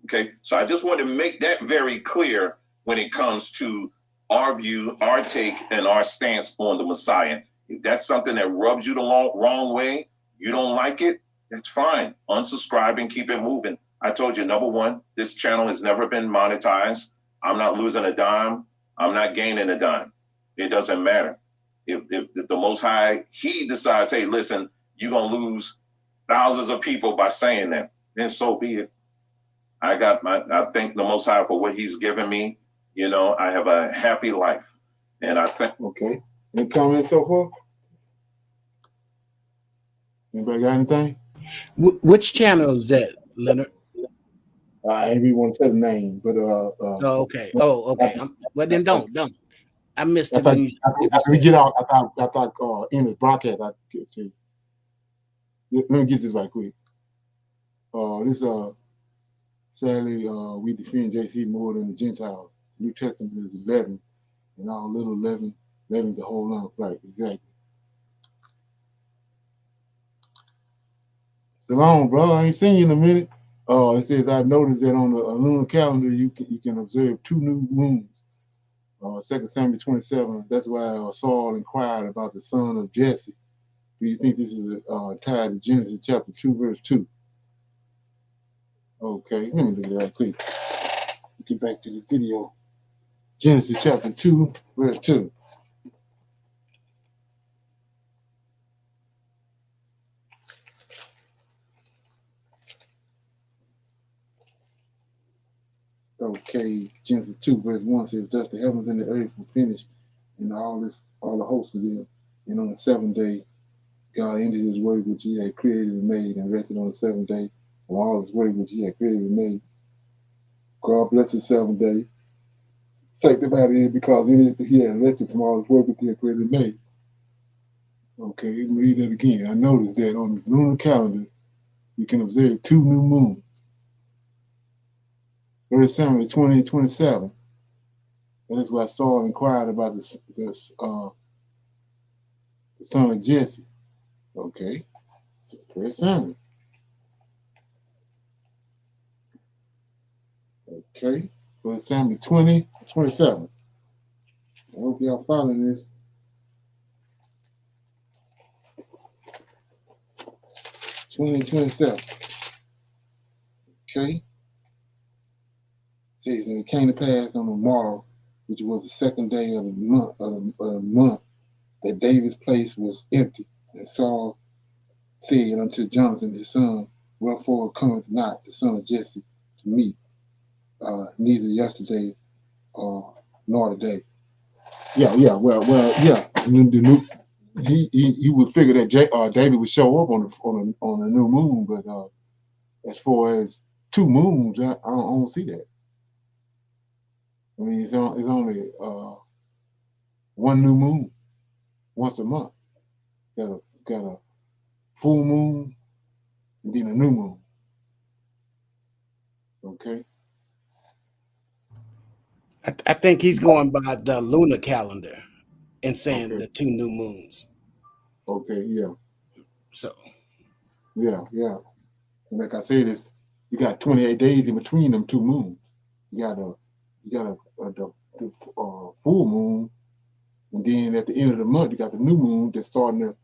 Okay, so I just want to make that very clear when it comes to our view, our take, and our stance on the Messiah. If that's something that rubs you the wrong way, you don't like it, that's fine. Unsubscribe and keep it moving. I told you, number one, this channel has never been monetized. I'm not losing a dime. I'm not gaining a dime. It doesn't matter. If the Most High, he decides, hey, listen, you're going to lose thousands of people by saying that, then so be it. I thank the Most High for what he's given me. You know, I have a happy life. And I think. Okay. Any comments so far? Anybody got anything? Which channel is that, Leonard? I ain't really want to say the name, but Oh, okay. Oh, okay. Well, then don't. I missed it when you. After we get out, I thought in the broadcast, I get to. Let me get this right quick. This sadly, we defend JC more than the Gentiles. New Testament is 11, and all little 11 is a whole lot. Right, exactly. So long, bro. I ain't seen you in a minute. It says I noticed that on the lunar calendar you can observe 2 new moons. 2 Samuel 27. That's why Saul inquired about the son of Jesse. Do you think this is tied to Genesis chapter 2, verse 2? Okay, let me look at that quick. Get back to the video. Genesis chapter 2, verse 2. Okay, Genesis 2, verse 1 says, thus the heavens and the earth were finished, and all the hosts of them. And on the 7th day, God ended his work which he had created and made, and rested on the 7th day of all his work which he had created and made. God blessed the 7th day, sanctified it because he had rested from all his work which he had created and made. Okay, let me read that again. I noticed that on the lunar calendar, you can observe 2 new moons. 1 Samuel 20:27. And that's why Saul inquired about the son of Jesse. Okay, 1 Samuel. Okay, 1 Samuel 20:27. I hope y'all following this. 20:27. Okay. Says, and it came to pass on the morrow, which was the 2nd day of the month, that David's place was empty. And Saul said unto Jonathan his son, wherefore cometh not the son of Jesse to me, neither yesterday nor today. Yeah. He would figure that David would show up on a new moon, but as far as 2 moons, I don't see that. I mean, it's only 1 new moon once a month. Got a full moon and then a new moon. Okay. I think he's going by the lunar calendar and saying Okay. the 2 new moons. Okay. Yeah. So. Yeah. And like I said, you got 28 days in between them 2 moons. You got the full moon, and then at the end of the month, you got the new moon that's starting to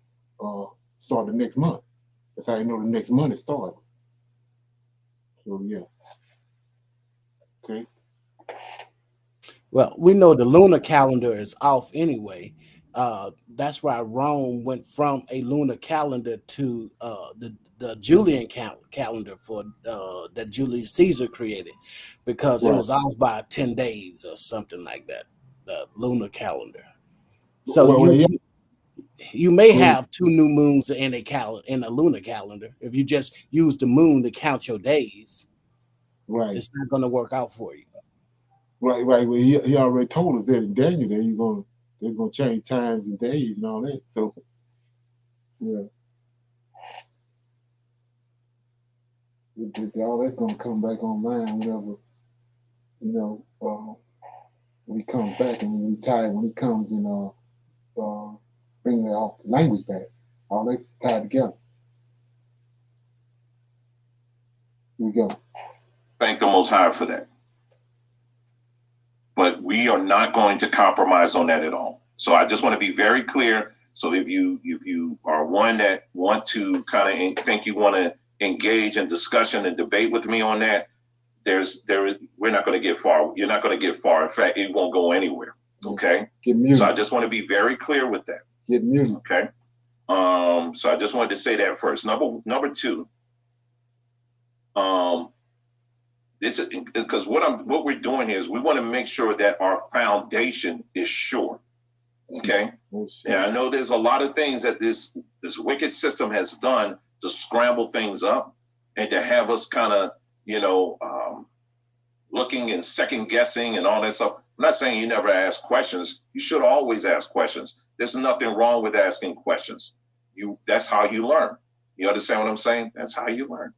start the next month. That's how you know the next month is starting. So yeah. Okay. Well, we know the lunar calendar is off anyway. That's why Rome went from a lunar calendar to the Julian calendar for that Julius Caesar created, because it was off by 10 days or something like that. The lunar calendar. So you may have 2 new moons in a lunar calendar. If you just use the moon to count your days, right, it's not going to work out for you. Right. Well, he already told us that in Daniel that they're gonna change times and days and all that. So yeah, all that's gonna come back online, whatever, when he comes back and when he comes and bring the language back, all that's tied together. Here we go. Thank the Most High for that. But we are not going to compromise on that at all. So I just want to be very clear. So if you are one that want to kind of think you want to engage in discussion and debate with me on that, we're not going to get far. You're not going to get far. In fact, it won't go anywhere. Okay. Get muted. So I just want to be very clear with that. Get muted. Okay. So I just wanted to say that first. Number two. This is because what we're doing here is we want to make sure that our foundation is sure. Okay. Yeah, I know there's a lot of things that this wicked system has done to scramble things up and to have us kind of, looking and second guessing and all that stuff. I'm not saying you never ask questions. You should always ask questions. There's nothing wrong with asking questions. That's how you learn. You understand what I'm saying? That's how you learn.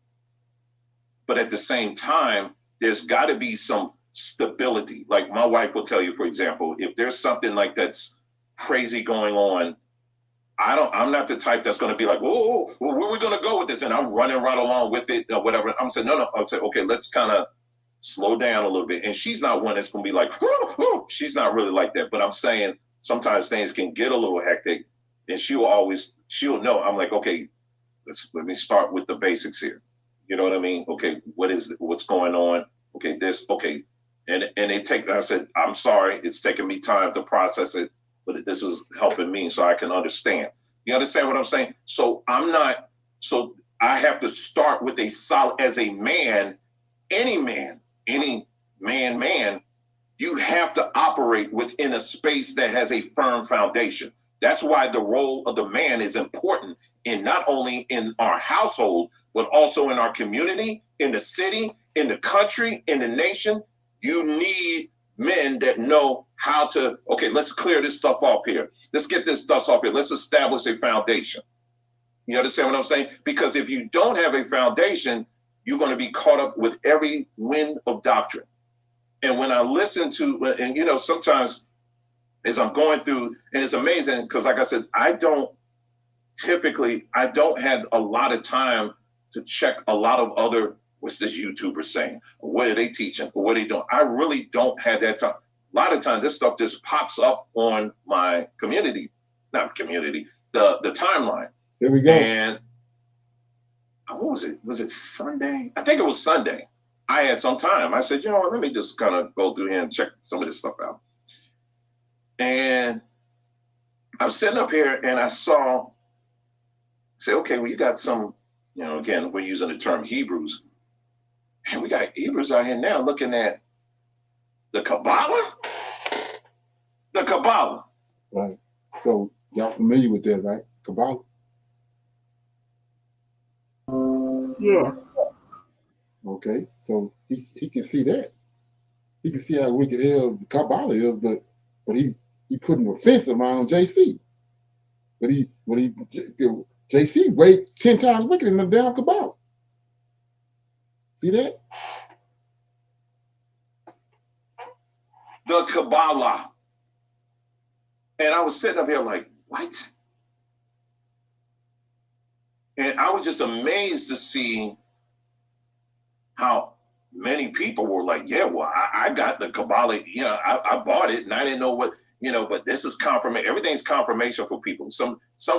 But at the same time, there's got to be some stability. Like my wife will tell you, for example, if there's something like that's crazy going on, I'm not the type that's going to be like, whoa, where are we going to go with this? And I'm running right along with it or whatever. I'm saying, no. I'll say, okay, let's kind of slow down a little bit. And she's not one that's going to be like, whoo. She's not really like that. But I'm saying sometimes things can get a little hectic and she'll know. I'm like, okay, let me start with the basics here. You know what I mean? Okay, what's going on? Okay, okay. And I said, I'm sorry, it's taking me time to process it, but this is helping me so I can understand. You understand what I'm saying? So I have to start with a solid, as a man, any man, you have to operate within a space that has a firm foundation. That's why the role of the man is important in not only in our household, but also in our community, in the city, in the country, in the nation. You need men that know how to, okay, let's clear this stuff off here. Let's get this stuff off here. Let's establish a foundation. You understand what I'm saying? Because if you don't have a foundation, you're going to be caught up with every wind of doctrine. And when I listen to, and sometimes as I'm going through, and it's amazing because like I said, I don't have a lot of time to check a lot of other, what's this YouTuber saying? What are they teaching? What are they doing? I really don't have that time. A lot of times this stuff just pops up on my the timeline. Here we go. And what was it? Was it Sunday? I think it was Sunday. I had some time. I said, let me just kind of go through here and check some of this stuff out. And I'm sitting up here and I say, okay, well, you got some, again, we're using the term Hebrews. And we got Hebrews out here now looking at the Kabbalah. The Kabbalah. Right. So y'all familiar with that, right? Kabbalah. Yes. Okay. So he can see that. He can see how wicked the Kabbalah is, but he put an offense around JC. But JC way 10 times wicked in the damn Kabbalah. See that? The Kabbalah. And I was sitting up here like, what? And I was just amazed to see how many people were like, yeah, well, I got the Kabbalah, I bought it and I didn't know what, but this is confirmation. Everything's confirmation for people. Some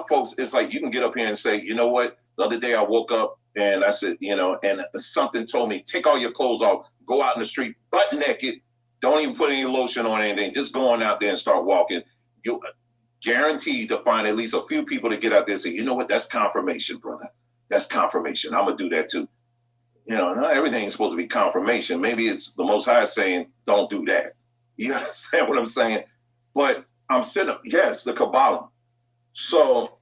folks, it's like you can get up here and say, you know what? The other day I woke up and I said, and something told me, take all your clothes off, go out in the street, butt naked, don't even put any lotion on anything, just go on out there and start walking. You're guaranteed to find at least a few people to get out there and say, you know what? That's confirmation, brother. That's confirmation. I'm going to do that too. Not everything's supposed to be confirmation. Maybe it's the Most High saying, don't do that. You understand what I'm saying? But I'm sitting up, yes, the Kabbalah. So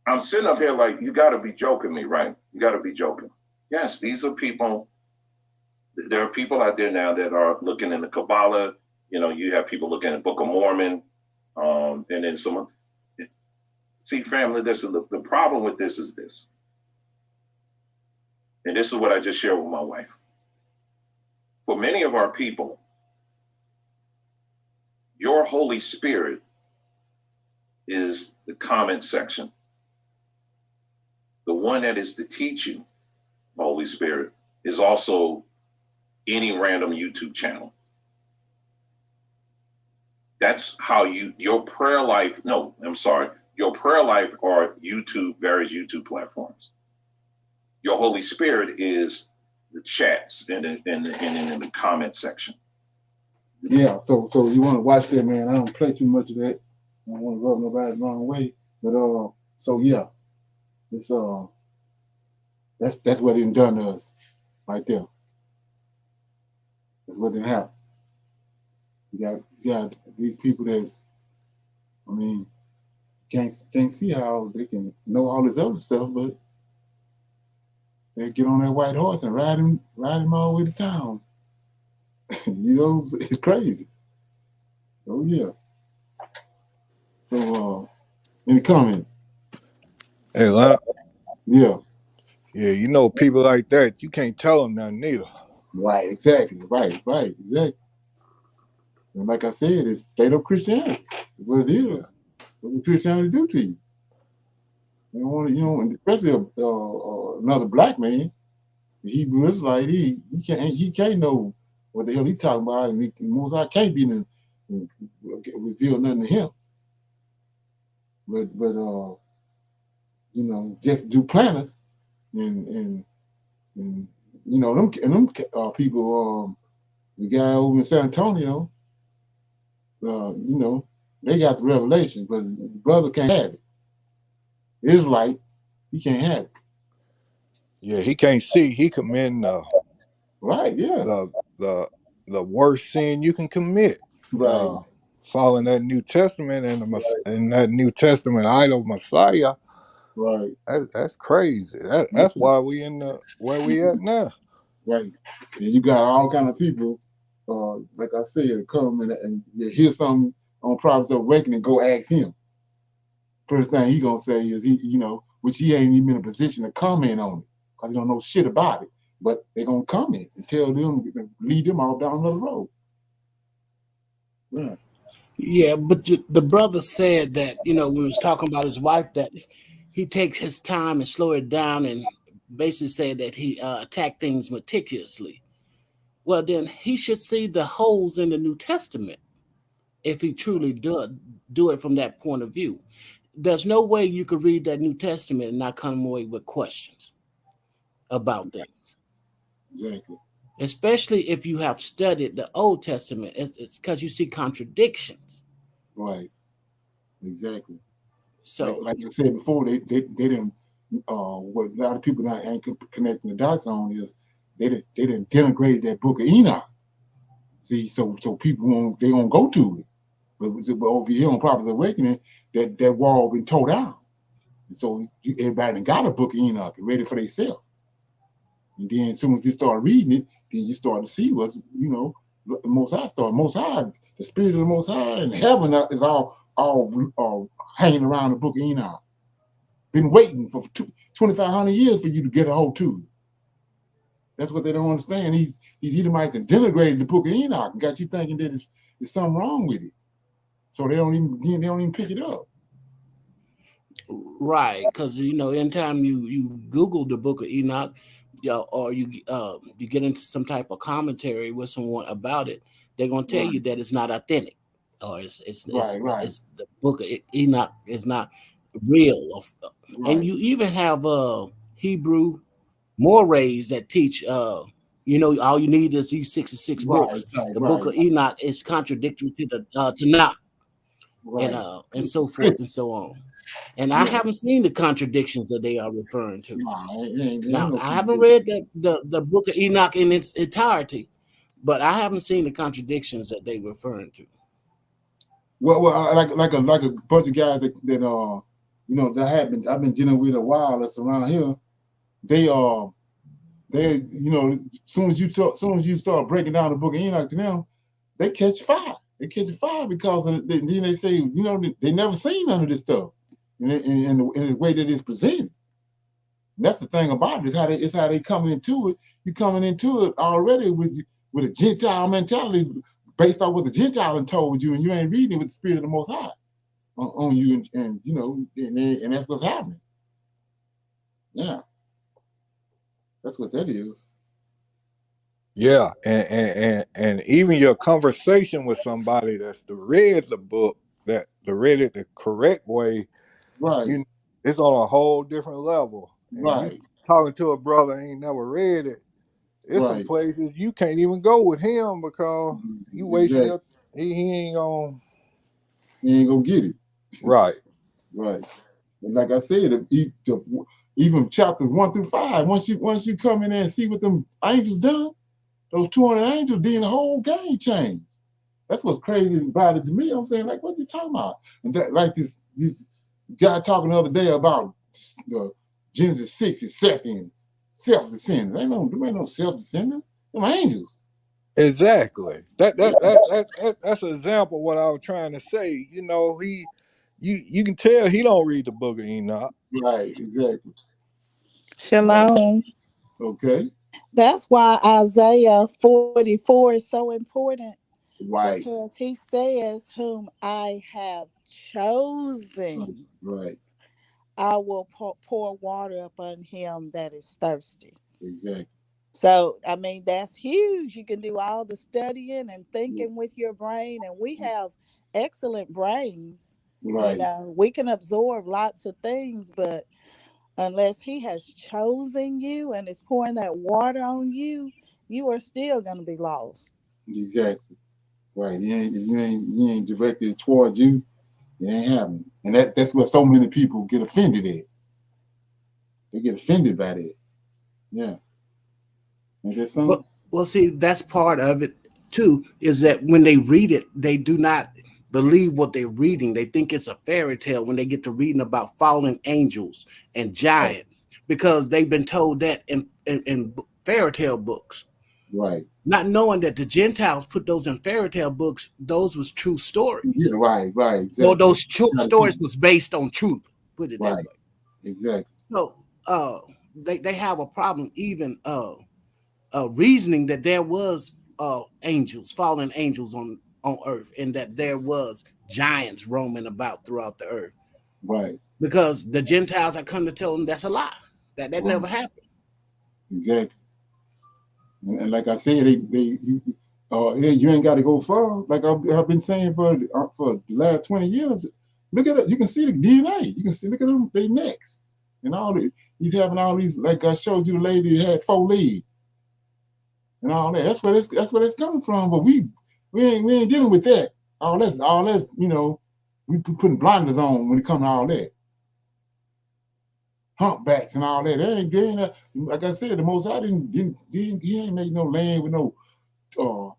I'm sitting up here like, you got to be joking me, right? You got to be joking. Yes, these are people. There are people out there now that are looking in the Kabbalah. You have people looking at the Book of Mormon. And then someone. See, family, this is the problem with this is this. And this is what I just shared with my wife. For many of our people, your Holy Spirit is the comment section. The one that is to teach you, Holy Spirit, is also any random YouTube channel. That's how your prayer life, your prayer life are various YouTube platforms. Your Holy Spirit is the chats and in the comment section. Yeah, so you want to watch that, man. I don't play too much of that. I don't want to rub nobody the wrong way. But so yeah, it's that's what it done to us right there. That's what didn't happen. You got these people that's, I mean, can't see how they can know all this other stuff, but they get on that white horse and ride him all the way to town. You know, it's crazy. Oh yeah. So any comments? Hey, Leonard. Yeah. Yeah, you know, people like that, you can't tell them nothing either. Right, exactly. Right, exactly. And like I said, it's straight up Christianity. It's what it is. Yeah. What will Christianity do to you? You don't want to, and especially another black man, the Hebrew Israelite, he can't know what the hell he's talking about, and Most High can't be reveal nothing to him. But just do planners and them people, the guy over in San Antonio, they got the revelation, but the brother can't have it. Israelite, he can't have it. Yeah, he can't see. He committing Right, yeah. the worst sin you can commit. Right. Following that New Testament and that New Testament idol Messiah. Right. That's crazy. That's why we where we at now. Right. And you got all kind of people, like I said, come and you hear something on Prophets of Awakening, go ask him. First thing he gonna say is which he ain't even in a position to comment on it, because he don't know shit about it. But they gonna comment and tell them, lead them off down another road. Yeah. Yeah, but the brother said that, when he was talking about his wife, that he takes his time and slow it down, and basically said that he attacked things meticulously. Well, then he should see the holes in the New Testament if he truly do it from that point of view. There's no way you could read that New Testament and not come away with questions about things. Exactly. Especially if you have studied the Old Testament. It's because you see contradictions. Right. Exactly. So, like I said before, they didn't. What a lot of people ain't connecting the dots on is they didn't denigrate that book of Enoch. See, so people they won't go to it. But over here on Prophets Awakening, that wall been tore down. And so everybody got a book of Enoch and ready for themselves. And then as soon as you start reading it, then you start to see what's, the Most High, the Spirit of the Most High, and heaven is all hanging around the book of Enoch. Been waiting for 2,500 years for you to get a hold to it. That's what they don't understand. These Edomites have denigrated the book of Enoch and got you thinking that there's something wrong with it. So they don't even pick it up. Right, because anytime you Google the book of Enoch, or you get into some type of commentary with someone about it, they're gonna tell you that it's not authentic, or it's the book of Enoch is not real. And you even have Hebrew mores that teach all you need is these 66 books. The book of Enoch is contradictory to the Tanakh, and so forth and so on. And I haven't seen the contradictions that they are referring to. Now, I haven't read the book of Enoch in its entirety, but I haven't seen the contradictions that they're referring to. Well, like a bunch of guys that I've been dealing with a while that's around here. They soon as you start breaking down the book of Enoch to them, they catch fire. They catch fire because then they say, they never seen none of this stuff in the way that it's presented. And that's the thing about it, it's how they come into it. You're coming into it already with a Gentile mentality based on what the Gentile told you, and you ain't reading it with the Spirit of the Most High on you, and that's what's happening. Yeah, that's what that is. Yeah, and even your conversation with somebody that's read the book, that read it the correct way, Right, you it's on a whole different level. And you right, talking to a brother ain't never read it. It's some right. places you can't even go with him because you wasting Exactly. your he ain't on You ain't gonna get it. right. Right. And like I said, even chapters 1 through 5, once you come in there and see what them angels done, those 200 angels, then the whole game changed. That's what's crazy about it to me. I'm saying, like, what you talking about? And that, like this guy talking the other day about the Genesis 6 is Sethians, self-descendants. There ain't no self-descendants. Them angels. Exactly. That's an example of what I was trying to say. You know, you can tell he don't read the book of Enoch. Right, exactly. Shalom. Okay. That's why Isaiah 44 is so important Right. because he says, whom I have So, chosen, right. I will pour water upon him that is thirsty. Exactly. So, I mean, that's huge. You can do all the studying and thinking with your brain, and we have excellent brains. You Right. know, we can absorb lots of things, but unless he has chosen you and is pouring that water on you, you are still going to be lost. Exactly. Right. You ain't directed towards you. It ain't happening. And that's what so many people get offended at. They get offended by that. Yeah. Ain't that something? Well, see, that's part of it too. Is that when they read it, they do not believe what they're reading. They think it's a fairy tale when they get to reading about fallen angels and Right. giants because they've been told that in fairy tale books, Right. not knowing that the Gentiles put those in fairy tale books. Those was true Yeah, stories. right, right, Well, exactly. those stories was based on truth. Put it that Right, way. exactly. So they have a problem even reasoning that there was angels, fallen angels on earth, and that there was giants roaming about throughout the earth. Right, Because the Gentiles have come to tell them that's a lie. That right, never happened. exactly. And like I said, you ain't got to go far. Like I've been saying for the last 20 years. Look at it. You can see the DNA. You can see. Look at them. They necks and all the. He's having all these. Like I showed you, the lady that had 4 legs and all that. That's where it's coming from. But we ain't dealing with that. All that's. We putting blinders on when it comes to all that. Humpbacks and all that. They ain't like I said, the Most High he ain't made no land with no uh,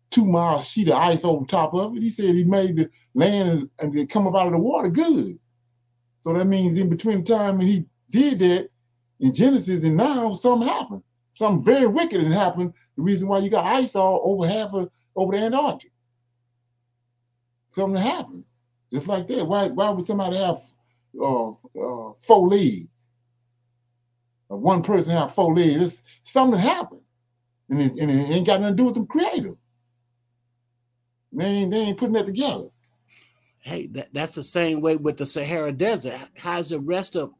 2 mile sheet of ice over top of it. He said he made the land and it come up out of the water good. So that means in between the time when he did that in Genesis and now something happened. Something very wicked had happened. The reason why you got ice all over the Antarctic. Something happened. Just like that. Why would somebody have 4 legs? One person have 4 legs. Something happened. And it ain't got nothing to do with them creative. They ain't putting that together. Hey, that's the same way with the Sahara Desert. How's the rest of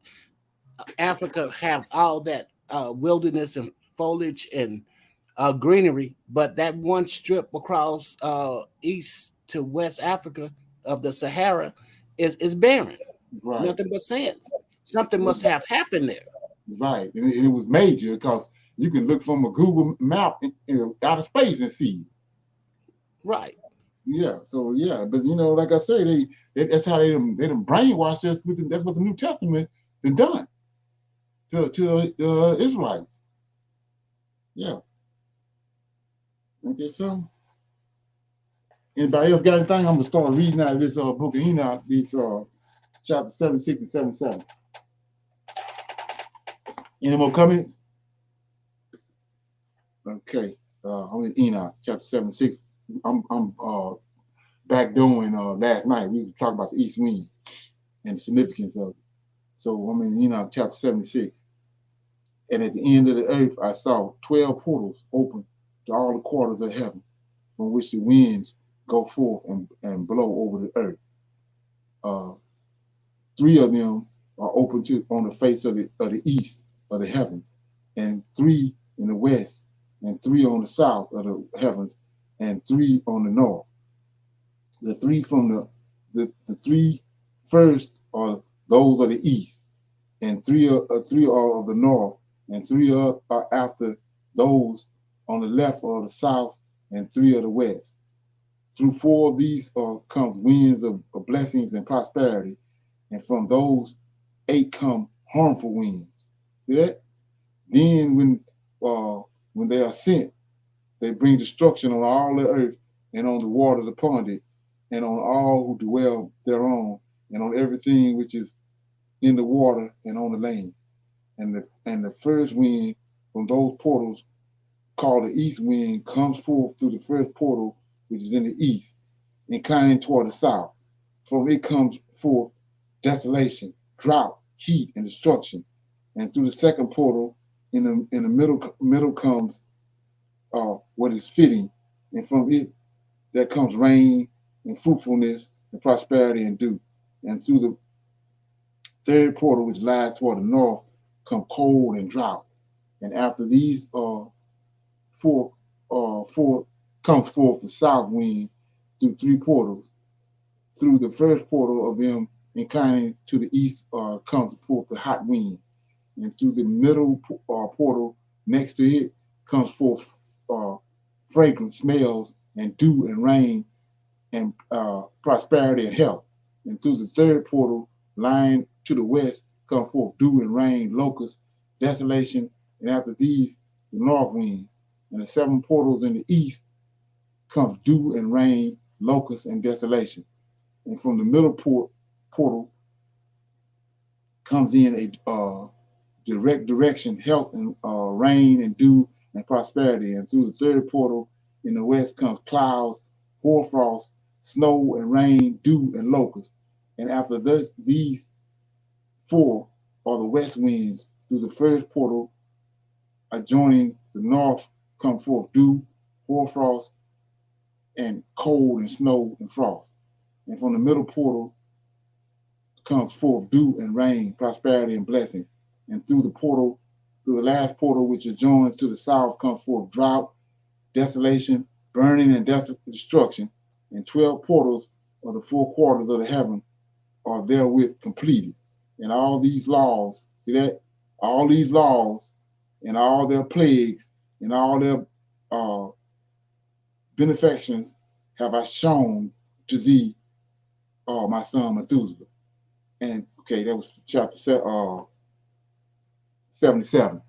Africa have all that wilderness and foliage and greenery, but that one strip across east to West Africa of the Sahara is barren, Right. nothing but sand. Something must have happened there. Right. And it was major because you can look from a Google map out of space and see. Right. Yeah. So yeah, but like I say, that's how they done brainwashed us with that's what the New Testament been done to Israelites. Yeah. Ain't that something? Anybody else got anything? I'm gonna start reading out of this book of Enoch, these chapter 76 and 77. Any more comments? Okay. I'm in Enoch, chapter 76. I'm back doing last night. We were talking about the east wind and the significance of it. So I'm in Enoch chapter 76. And at the end of the earth, I saw 12 portals open to all the quarters of heaven, from which the winds go forth and blow over the earth. 3 of them are open on the face of the east of the heavens, and 3 in the west, and 3 on the south of the heavens, and 3 on the north. The 3 from the 3 first are those of the east, and 3 are of the north, and 3 are after those on the left or the south, and 3 of the west. Through 4 of these comes winds of blessings and prosperity, and from those 8 come harmful winds. See that? Then when they are sent, they bring destruction on all the earth and on the waters upon it, and on all who dwell thereon, and on everything which is in the water and on the land. And the first wind from those portals, called the east wind, comes forth through the first portal which is in the east, inclining toward the south. From it comes forth desolation, drought, heat, and destruction. And through the second portal, in the middle comes what is fitting, and from it there comes rain and fruitfulness and prosperity and dew. And through the third portal, which lies toward the north, come cold and drought. And after these four comes forth the south wind through 3 portals. Through the first portal of them inclining to the east comes forth the hot wind. And through the middle portal next to it comes forth fragrant smells and dew and rain and prosperity and health. And through the third portal lying to the west comes forth dew and rain, locusts, desolation, and after these the north wind. And the 7 portals in the east comes dew and rain, locusts, and desolation. And from the middle portal comes in a direct direction, health and rain and dew and prosperity. And through the third portal in the west comes clouds, hoarfrost, snow and rain, dew and locusts. And after these 4 are the west winds. Through the first portal adjoining the north come forth dew, hoarfrost, and cold and snow and frost. And from the middle portal comes forth dew and rain, prosperity and blessing. And through the last portal which adjoins to the south comes forth drought, desolation, burning, and destruction. And 12 portals of the 4 quarters of the heaven are therewith completed. And all these laws, see that? All these laws and all their plagues and all their benefactions have I shown to thee, my son Methuselah. And okay, that was chapter 77.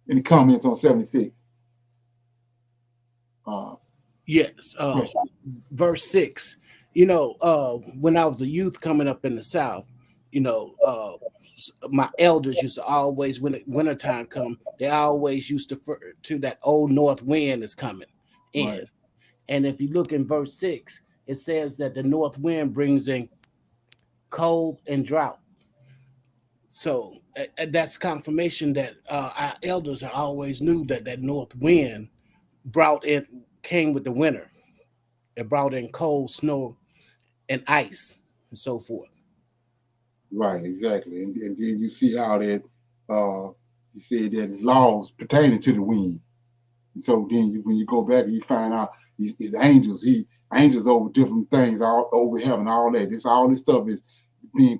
Any comments on 76? Yes. Verse 6. When I was a youth coming up in the South, my elders used to always, when wintertime come, they always used to refer to that old north wind is coming in. Right. And if you look in verse 6, it says that the north wind brings in cold and drought. So that's confirmation that our elders always knew that north wind came with the winter. It brought in cold, snow, and ice, and so forth. Right, exactly. And then you see how that you said that it's laws pertaining to the wind. And so then when you go back and you find out his angels, angels over different things, all over heaven, all that. All this stuff is being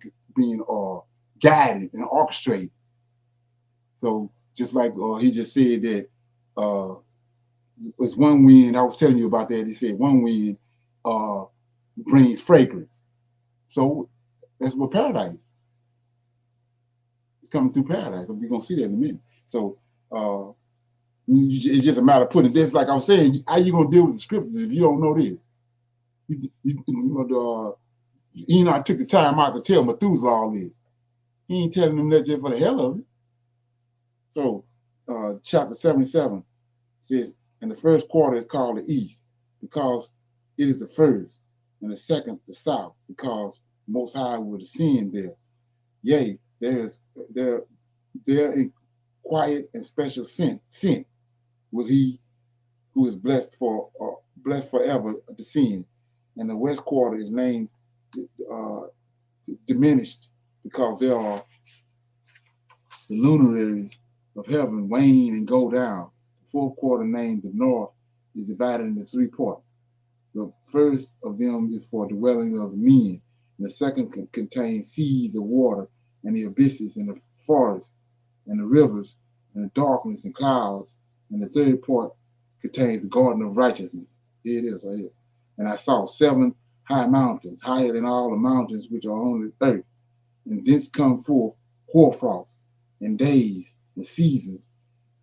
guided and orchestrated. So just like he just said that it's one wind. I was telling you about that. He said one wind brings fragrance. So that's what paradise. It's coming through paradise. We're gonna see that in a minute. So it's just a matter of putting this. Like I was saying, how you gonna deal with the scriptures if you don't know this? Enoch took the time out to tell Methuselah all this. He ain't telling them that just for the hell of it. So chapter 77 says, and the first quarter is called the east, because it is the first, and the second the south, because Most High will descend there. Yea, there in quiet and special sent will he who is blessed forever descend. And the west quarter is named diminished, because there are the luminaries of heaven wane and go down. fourth quarter, named the north, is divided into 3 parts. The first of them is for dwelling of men, and the second contains seas of water, and the abysses, and the forests, and the rivers, and the darkness and clouds, and the third part contains the garden of righteousness. Here it is right here. And I saw 7 high mountains, higher than all the mountains which are on the earth, and thence come forth hoarfrost, and days, and seasons,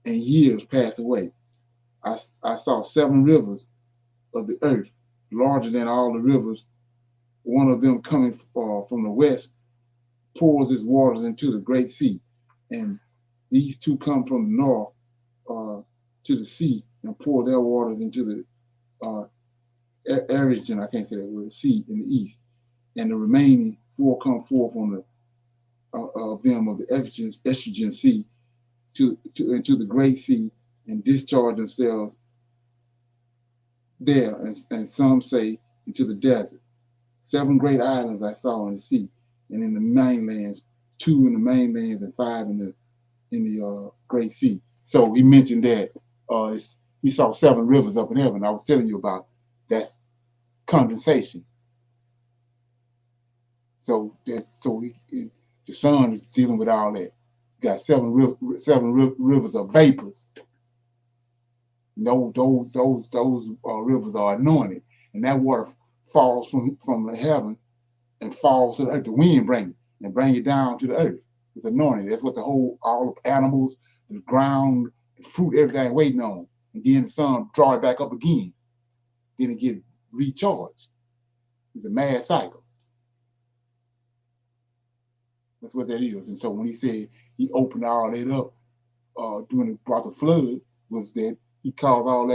and years pass away. I saw 7 rivers of the earth, larger than all the rivers. One of them coming from the west pours its waters into the great sea, and these 2 come from the north to the sea and pour their waters into the origin, I can't say that word, sea in the east, and the remaining 4 come forth on the of them of the estrogen sea into the great sea and discharge themselves there, and some say into the desert. 7 great islands I saw in the sea, and in the mainlands, 2 in the mainlands and 5 in the great sea. So he mentioned that he saw 7 rivers up in heaven. I was telling you about that's condensation. So the sun is dealing with all that. You got 7 rivers of vapors. Those rivers are anointed, and that water falls from the heaven and falls to the earth. The wind bring it down to the earth. It's anointed. That's what all the animals, the ground, the fruit, everything waiting on. And then the sun draw it back up again. Then it get recharged. It's a mad cycle. That's what that is. And so when he said he opened all that up during the flood, was that he caused all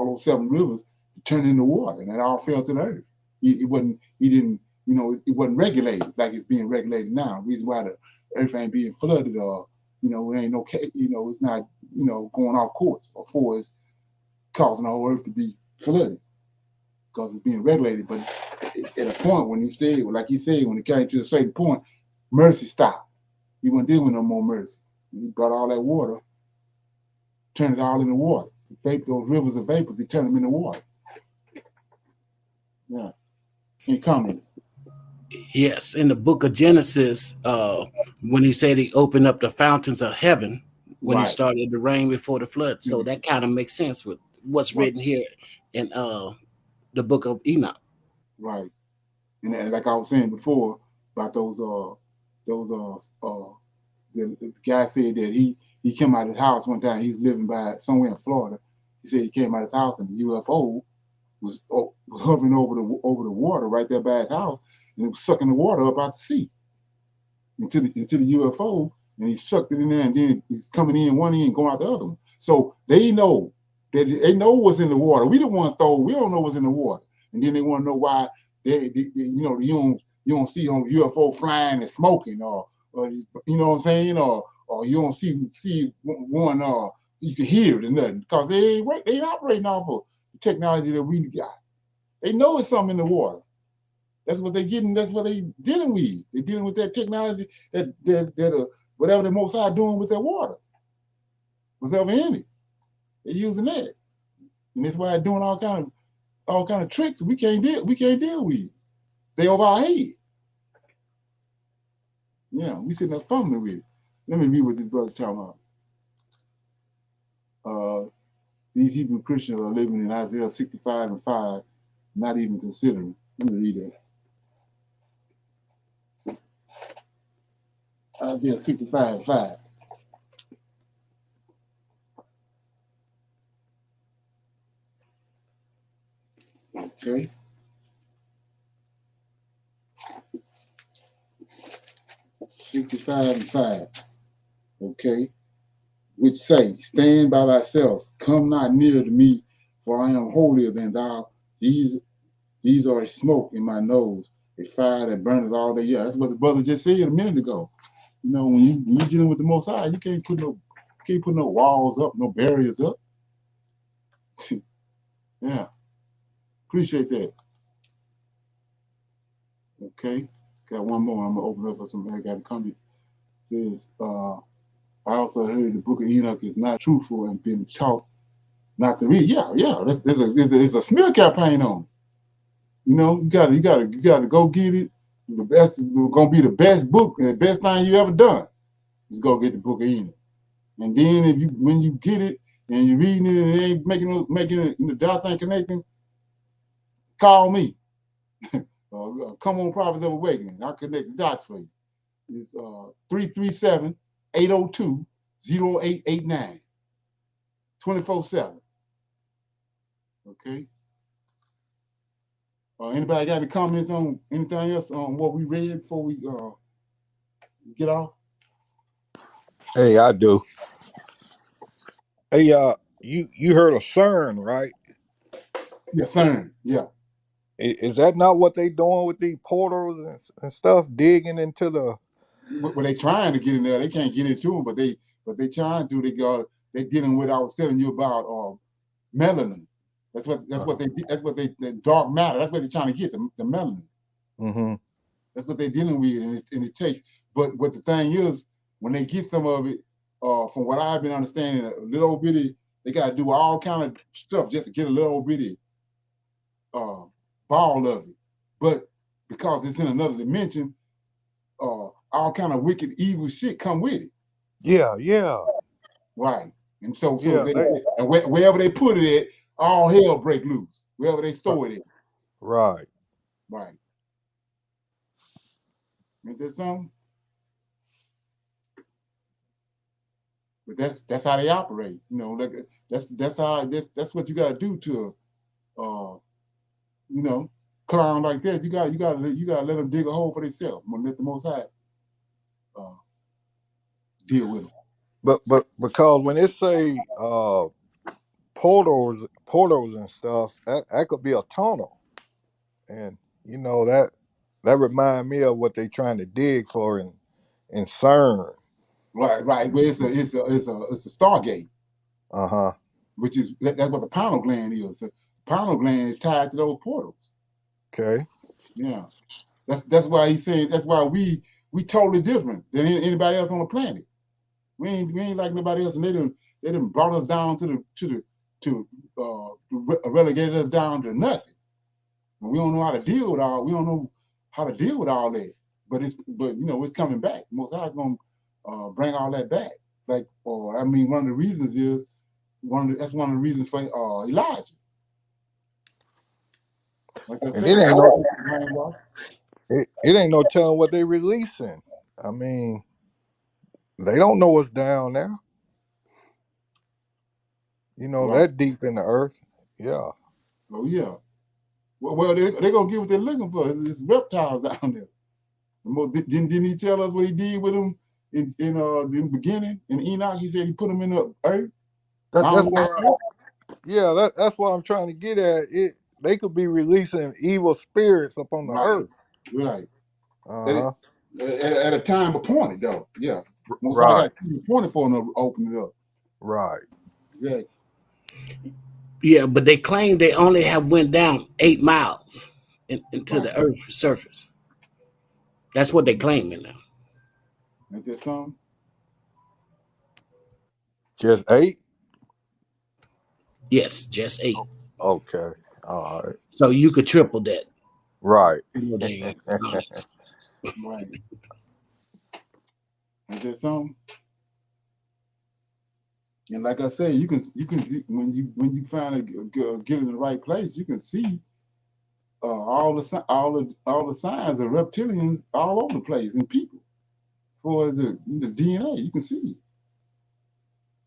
those 7 rivers to turn into water, and it all fell to the earth. It wasn't regulated like it's being regulated now. The reason why the earth ain't being flooded, or it ain't it's not going off course, or for it's causing the whole earth to be flooded because it's being regulated. But at a point when he said, when it came to a certain point, mercy stopped. He wasn't dealing with no more mercy. He brought all that water, turned it all into water. Those rivers of vapors, he turned them into water. Yeah. Any comments? Yes, in the book of Genesis, when he said he opened up the fountains of heaven when he started to rain before the flood. So that kind of makes sense with what's written here in the book of Enoch. Right. And like I was saying before about the guy said that he came out of his house one time. He was living by somewhere in Florida. He said he came out of his house and the UFO was hovering over the water right there by his house, and it was sucking the water up out the sea into the UFO, and he sucked it in there, and then he's coming in one end and going out the other one. So they know what's in the water. We don't know what's in the water, and then they want to know why you don't see on UFO flying and smoking, or you know what I'm saying, or you don't see one you can hear it or nothing, because they ain't operating off of the technology that we got. They know it's something in the water. That's what they're getting. That's what they dealing with. They're dealing with that technology that whatever the Most High doing with their water, whatever in it, they're using that, and that's why they're doing all kind of tricks we can't deal with. Stay over our head. Yeah, we sitting there fumbling with it. Let me read what this brother's talking about. These Hebrew Christians are living in Isaiah 65:5, not even considering. Let me read that. Isaiah 65:5. Okay. (65 and 5). Okay. Which say, stand by thyself, come not near to me, for I am holier than thou. These are a smoke in my nose, a fire that burneth all day. Yeah, that's what the brother just said a minute ago. When you're dealing with the Most High, you can't put no walls up, no barriers up. Yeah, appreciate that. Okay, got one more. I'm gonna open up for somebody. I got a comment. It says, I also heard the book of Enoch is not truthful and been taught Not to read. Yeah. There's a smear campaign on. You know, you gotta go get it. The best gonna be the best book and the best thing you ever done. Just go get the book of Enoch. And then when you get it and you're reading it and it ain't making it, the dots ain't connecting, call me. Come on, Prophets of Awakening. I'll connect the dots for you. It's 337-802-0889. 24/7. Okay. Anybody got any comments on anything else on what we read before we get off? Hey, I do. Hey, you heard of CERN, right? Yeah, CERN. Yeah. Is that not what they doing with these portals and stuff, digging into the? Well, they trying to get in there. They can't get into them, but they trying to. They dealing with. I was telling you about melanin. That's what they dark matter. That's what they're trying to get the melanin. Mm-hmm. That's what they're dealing with, and it takes. But what the thing is, when they get some of it, from what I've been understanding, a little bitty, they got to do all kind of stuff just to get a little bitty ball of it. But because it's in another dimension, all kind of wicked, evil shit come with it. Yeah. Right. And so Yeah, and wherever they put it at, all hell break loose. Wherever they store it at. Right. Right. Ain't that something? But that's how they operate. You know, like that's what you gotta do to you know, clown like that. You gotta let them dig a hole for themselves. I'm gonna let the Most High deal with them. But because when it say portals and stuff, that could be a tunnel, and you know that remind me of what they trying to dig for in CERN. Right. Well, it's a Stargate. Uh-huh. Which is that's what the pineal gland is. The pineal gland is tied to those portals. Okay. Yeah. That's why he's saying that's why we totally different than anybody else on the planet. We ain't like nobody else, and they done brought us down relegated us down to nothing. And we don't know how to deal with all that. But you know it's coming back. Most High gonna bring all that back. Like one of the reasons is that's one of the reasons for Elijah. Like I said, it ain't no telling what they releasing. I mean, they don't know what's down there. You know, right. that deep in the earth. Yeah. Oh yeah. Well, they're gonna get what they're looking for. It's reptiles down there. Didn't he tell us what he did with them in the beginning? In Enoch, he said he put them in the earth. That's what I'm trying to get at. They could be releasing evil spirits upon the earth. Right. Uh-huh. At a time appointed, though. Yeah. Most I got appointed for them to open it up. Right. Exactly. Yeah, but they claim they only have went down 8 miles into the Earth's surface. That's what they claiming now. Is that something? Just 8? Yes, just 8. Okay. All right. So you could triple that. Right. Right. Is that something? And like I said, you can when you finally get in the right place, you can see all the signs of reptilians all over the place in people. As far as the DNA, you can see it.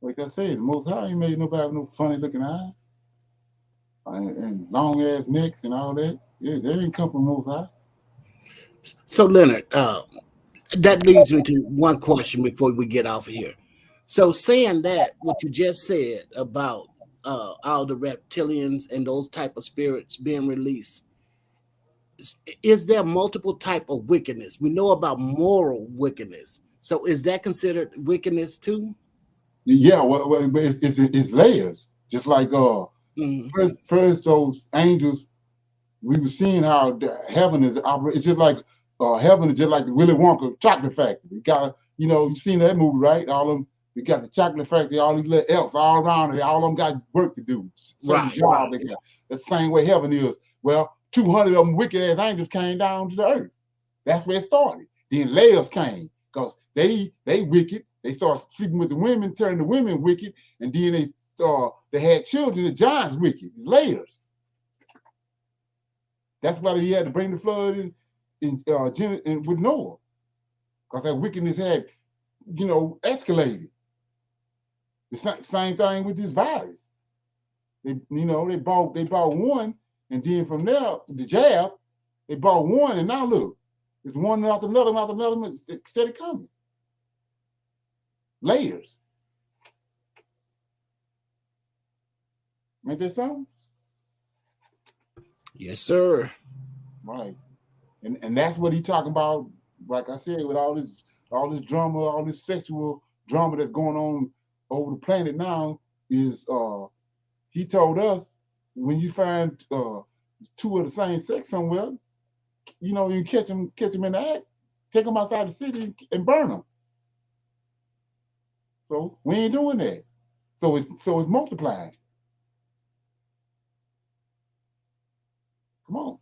Like I said, the Most High ain't made nobody with no funny looking eyes and long ass necks and all that. Yeah, they ain't come from Most High. So Leonard, that leads me to one question before we get off of here. So saying that, what you just said about all the reptilians and those type of spirits being released, is there multiple type of wickedness? We know about moral wickedness. So is that considered wickedness too? Yeah, well it's layers. Just like first those angels, we were seeing how heaven is operating. It's just like heaven is just like the Willy Wonka chocolate factory. You got you seen that movie, right? All them We got the chocolate factory, all these little elves all around it. All of them got work to do. Certain jobs they got. The same way heaven is. Well, 200 of them wicked ass angels came down to the earth. That's where it started. Then layers came because they wicked. They started sleeping with the women, turning the women wicked, and then they had children. The giants wicked. It's layers. That's why he had to bring the flood in with Noah, because that wickedness had, escalated. The same thing with this virus. They bought one, and then from there, the jab, they bought one, and now look, it's one after another, instead of coming. Layers. Ain't that something? Yes, sir. Right. And that's what he's talking about, like I said, with all this drama, all this sexual drama that's going on over the planet now, is he told us, when you find two of the same sex somewhere, you catch them in the act, take them outside the city and burn them. So we ain't doing that. So it's multiplying. Come on.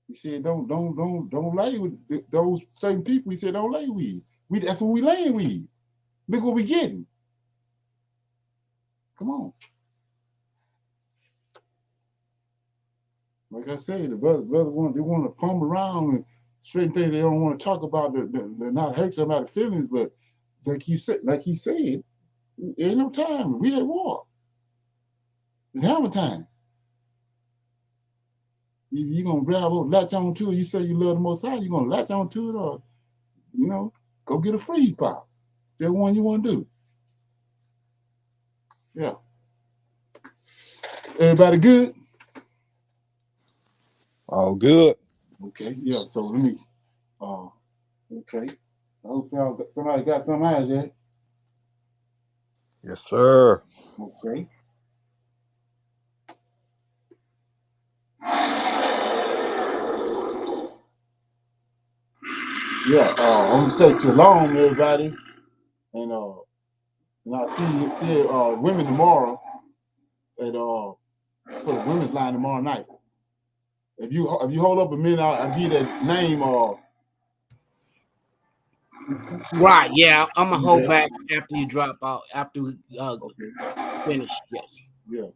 He said, don't lay with those certain people. He said, don't lay with. That's what we laying with. Look what we getting. Come on. Like I said, the brother want to fumble around and certain things they don't want to talk about. They're not hurt somebody's feelings, but like he said, ain't no time. We at war. It's hammer time. You gonna grab or latch on to it. You say you love the Most High, you gonna latch on to it, or go get a freeze pop. That one you want to do. Yeah. Everybody good? All good. Okay. Yeah. So let me. Okay. I hope somebody got something out of that. Yes, sir. Okay. Yeah. I want to say shalom, everybody, and I'll see women tomorrow at for the women's line tomorrow night. If you hold up a minute, I'll give you that name. Right. Yeah. I'm gonna hold back after you drop out. After we finish. Yes. Yeah.